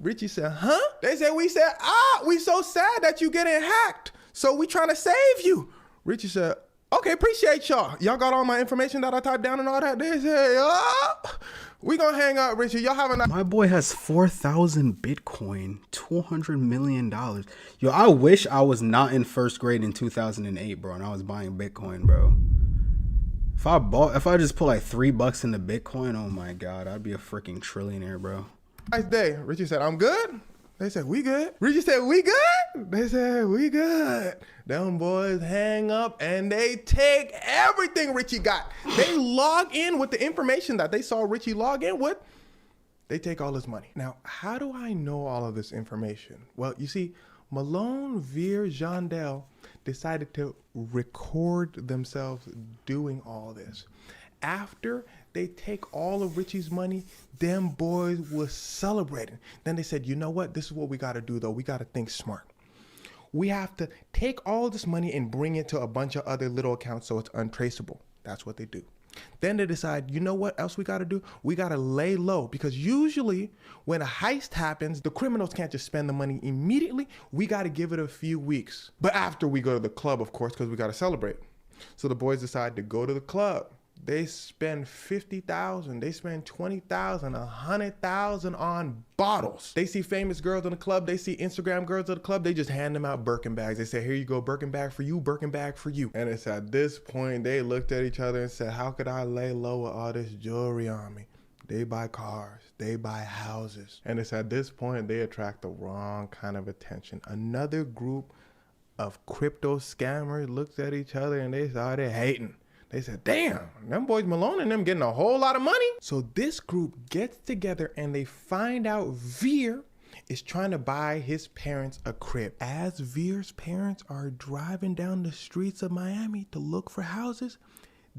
Richie said, huh? They said, we so sad that you getting hacked. So we trying to save you. Richie said, okay, appreciate y'all. Y'all got all my information that I typed down and all that. They say, we gonna hang up, Richie. Y'all have a nice. My boy has 4,000 Bitcoin, $200 million. Yo, I wish I was not in first grade in 2008, bro, and I was buying Bitcoin, bro. If I just put like $3 into Bitcoin, oh my God, I'd be a freaking trillionaire, bro. Nice day. Richie said, I'm good. They said, we good. Richie said, we good? They said, we good. Them boys hang up and they take everything Richie got. They log in with the information that they saw Richie log in with. They take all his money. Now, how do I know all of this information? Well, you see, Malone, Veer, Jondell decided to record themselves doing all this. After they take all of Richie's money, them boys was celebrating. Then they said, you know what? This is what we got to do, though. We got to think smart. We have to take all this money and bring it to a bunch of other little accounts so it's untraceable. That's what they do. Then they decide, you know what else we got to do? We got to lay low, because usually when a heist happens, the criminals can't just spend the money immediately. We got to give it a few weeks. But after we go to the club, of course, because we got to celebrate. So the boys decide to go to the club. They spend $50,000, they spend $20,000, $100,000 on bottles. They see famous girls in the club, they see Instagram girls at the club, they just hand them out Birkin bags. They say, here you go, Birkin bag for you, Birkin bag for you. And it's at this point, they looked at each other and said, how could I lay low with all this jewelry on me? They buy cars, they buy houses. And it's at this point, they attract the wrong kind of attention. Another group of crypto scammers looked at each other and they started hating. They said, damn, them boys Malone and them getting a whole lot of money. So this group gets together and they find out Veer is trying to buy his parents a crib. As Veer's parents are driving down the streets of Miami to look for houses,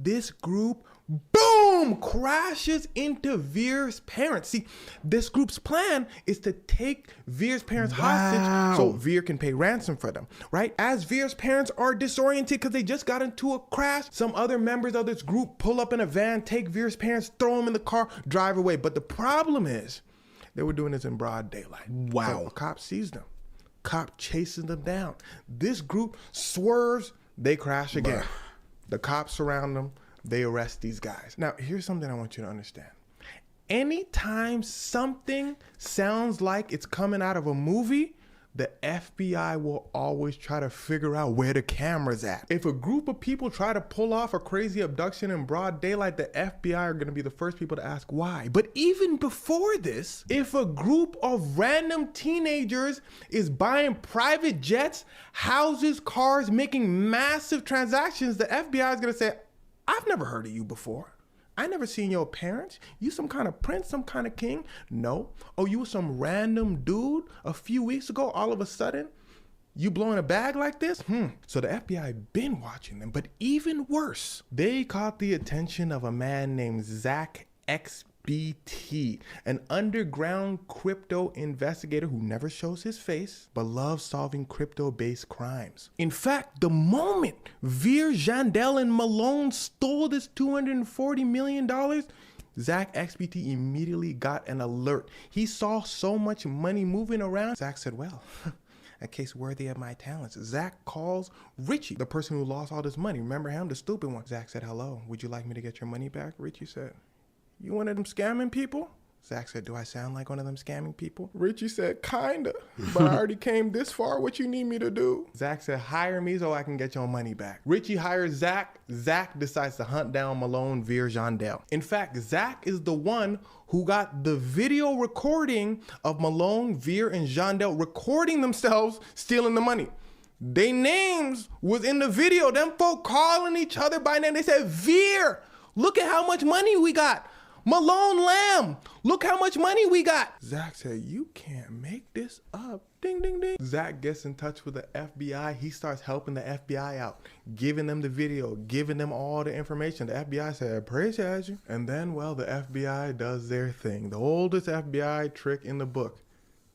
this group, boom, crashes into Veer's parents. See, this group's plan is to take Veer's parents hostage so Veer can pay ransom for them, right? As Veer's parents are disoriented because they just got into a crash, some other members of this group pull up in a van, take Veer's parents, throw them in the car, drive away. But the problem is they were doing this in broad daylight. Wow. So a cop sees them. Cop chases them down. This group swerves, they crash again. The cops surround them. They arrest these guys. Now, here's something I want you to understand. Anytime something sounds like it's coming out of a movie, the FBI will always try to figure out where the camera's at. If a group of people try to pull off a crazy abduction in broad daylight, the FBI are going to be the first people to ask why. But even before this, if a group of random teenagers is buying private jets, houses, cars, making massive transactions, the FBI is going to say, I've never heard of you before. I never seen your parents. You some kind of prince, some kind of king? No. Oh, you was some random dude a few weeks ago, all of a sudden? You blowing a bag like this? So the FBI been watching them. But even worse, they caught the attention of a man named Zach XBT, an underground crypto investigator who never shows his face, but loves solving crypto-based crimes. In fact, the moment Veer, Jandel, and Malone stole this $240 million, Zach XBT immediately got an alert. He saw so much money moving around. Zach said, well, a case worthy of my talents. Zach calls Richie, the person who lost all this money. Remember him, the stupid one. Zach said, hello, would you like me to get your money back? Richie said, you one of them scamming people? Zach said, do I sound like one of them scamming people? Richie said, kinda, but I already came this far. What you need me to do? Zach said, hire me so I can get your money back. Richie hires Zach. Zach decides to hunt down Malone, Veer, Jandel. In fact, Zach is the one who got the video recording of Malone, Veer, and Jandel recording themselves stealing the money. Their names was in the video. Them folk calling each other by name. They said, Veer, look at how much money we got. Malone Lamb, look how much money we got. Zach said, you can't make this up. Ding, ding, ding. Zach gets in touch with the FBI. He starts helping the FBI out, giving them the video, giving them all the information. The FBI said, appreciate you. And then, well, the FBI does their thing. The oldest FBI trick in the book.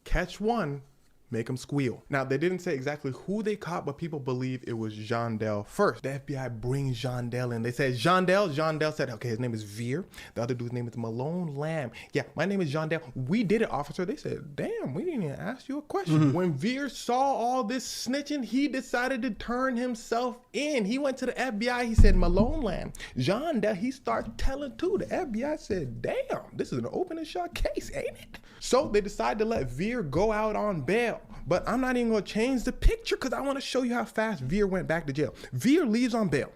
Catch one, make them squeal. Now, they didn't say exactly who they caught, but people believe it was Jandel first. The FBI brings Jandel in. They said, Jandel. Jandel said, okay, his name is Veer. The other dude's name is Malone Lamb. Yeah, my name is Jandel. We did it, officer. They said, damn, we didn't even ask you a question. When Veer saw all this snitching, he decided to turn himself in. He went to the FBI. He said, Malone Lamb. Jandel, he started telling too. The FBI said, damn, this is an open and shut case, ain't it? So they decided to let Veer go out on bail. But I'm not even going to change the picture because I want to show you how fast Veer went back to jail. Veer leaves on bail.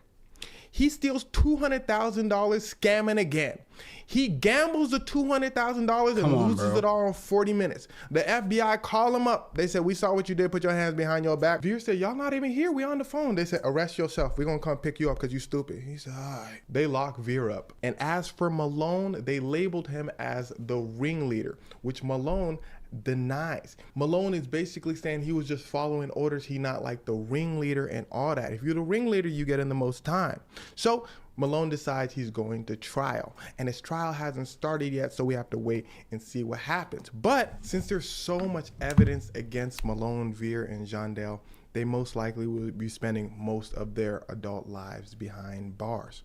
He steals $200,000 scamming again. He gambles the $200,000 and loses it all in 40 minutes. The FBI call him up. They said, we saw what you did. Put your hands behind your back. Veer said, y'all not even here. We on the phone. They said, arrest yourself. We're going to come pick you up because you stupid. He said, all right. They lock Veer up. And as for Malone, they labeled him as the ringleader, which Malone denies. Malone is basically saying he was just following orders. He not like the ringleader and all that. If you're the ringleader, you get in the most time. So Malone decides he's going to trial, and his trial hasn't started yet, so we have to wait and see what happens. But since there's so much evidence against Malone, Veer, and Jandel, they most likely will be spending most of their adult lives behind bars.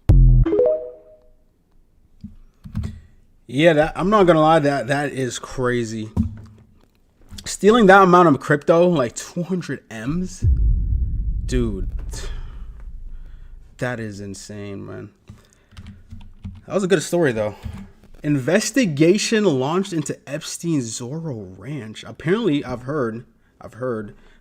Yeah, I'm not gonna lie, that is crazy. Stealing that amount of crypto, like 200 M's, dude, that is insane, man. That was a good story, though. Investigation launched into Epstein's Zorro Ranch. Apparently, I've heard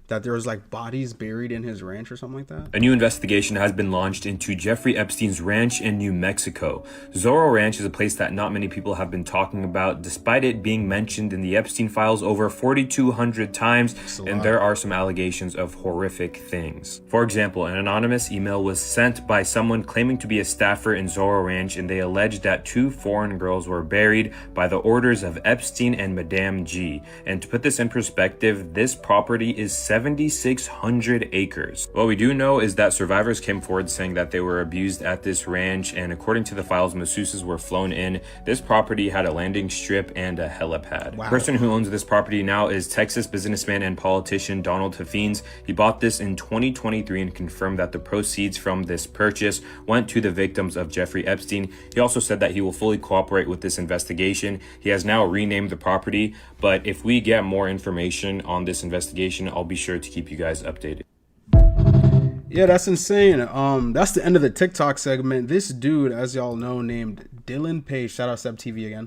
that there was like bodies buried in his ranch or something like that. A new investigation has been launched into Jeffrey Epstein's ranch in New Mexico. Zorro Ranch is a place that not many people have been talking about, despite it being mentioned in the Epstein files over 4,200 times, and there are some allegations of horrific things. For example, an anonymous email was sent by someone claiming to be a staffer in Zorro Ranch, and they alleged that 2 foreign girls were buried by the orders of Epstein and Madame G. And to put this in perspective, this property is 7,600 acres. What we do know is that survivors came forward saying that they were abused at this ranch, and according to the files, masseuses were flown in. This property had a landing strip and a helipad. Wow. The person who owns this property now is Texas businessman and politician Donald Hafines. He bought this in 2023 and confirmed that the proceeds from this purchase went to the victims of Jeffrey Epstein. He also said that he will fully cooperate with this investigation. He has now renamed the property, but if we get more information on this investigation, I'll be sure to keep you guys updated. Yeah, that's insane. That's the end of the TikTok segment. This dude, as y'all know, named Dylan Page, shout out Seb TV again,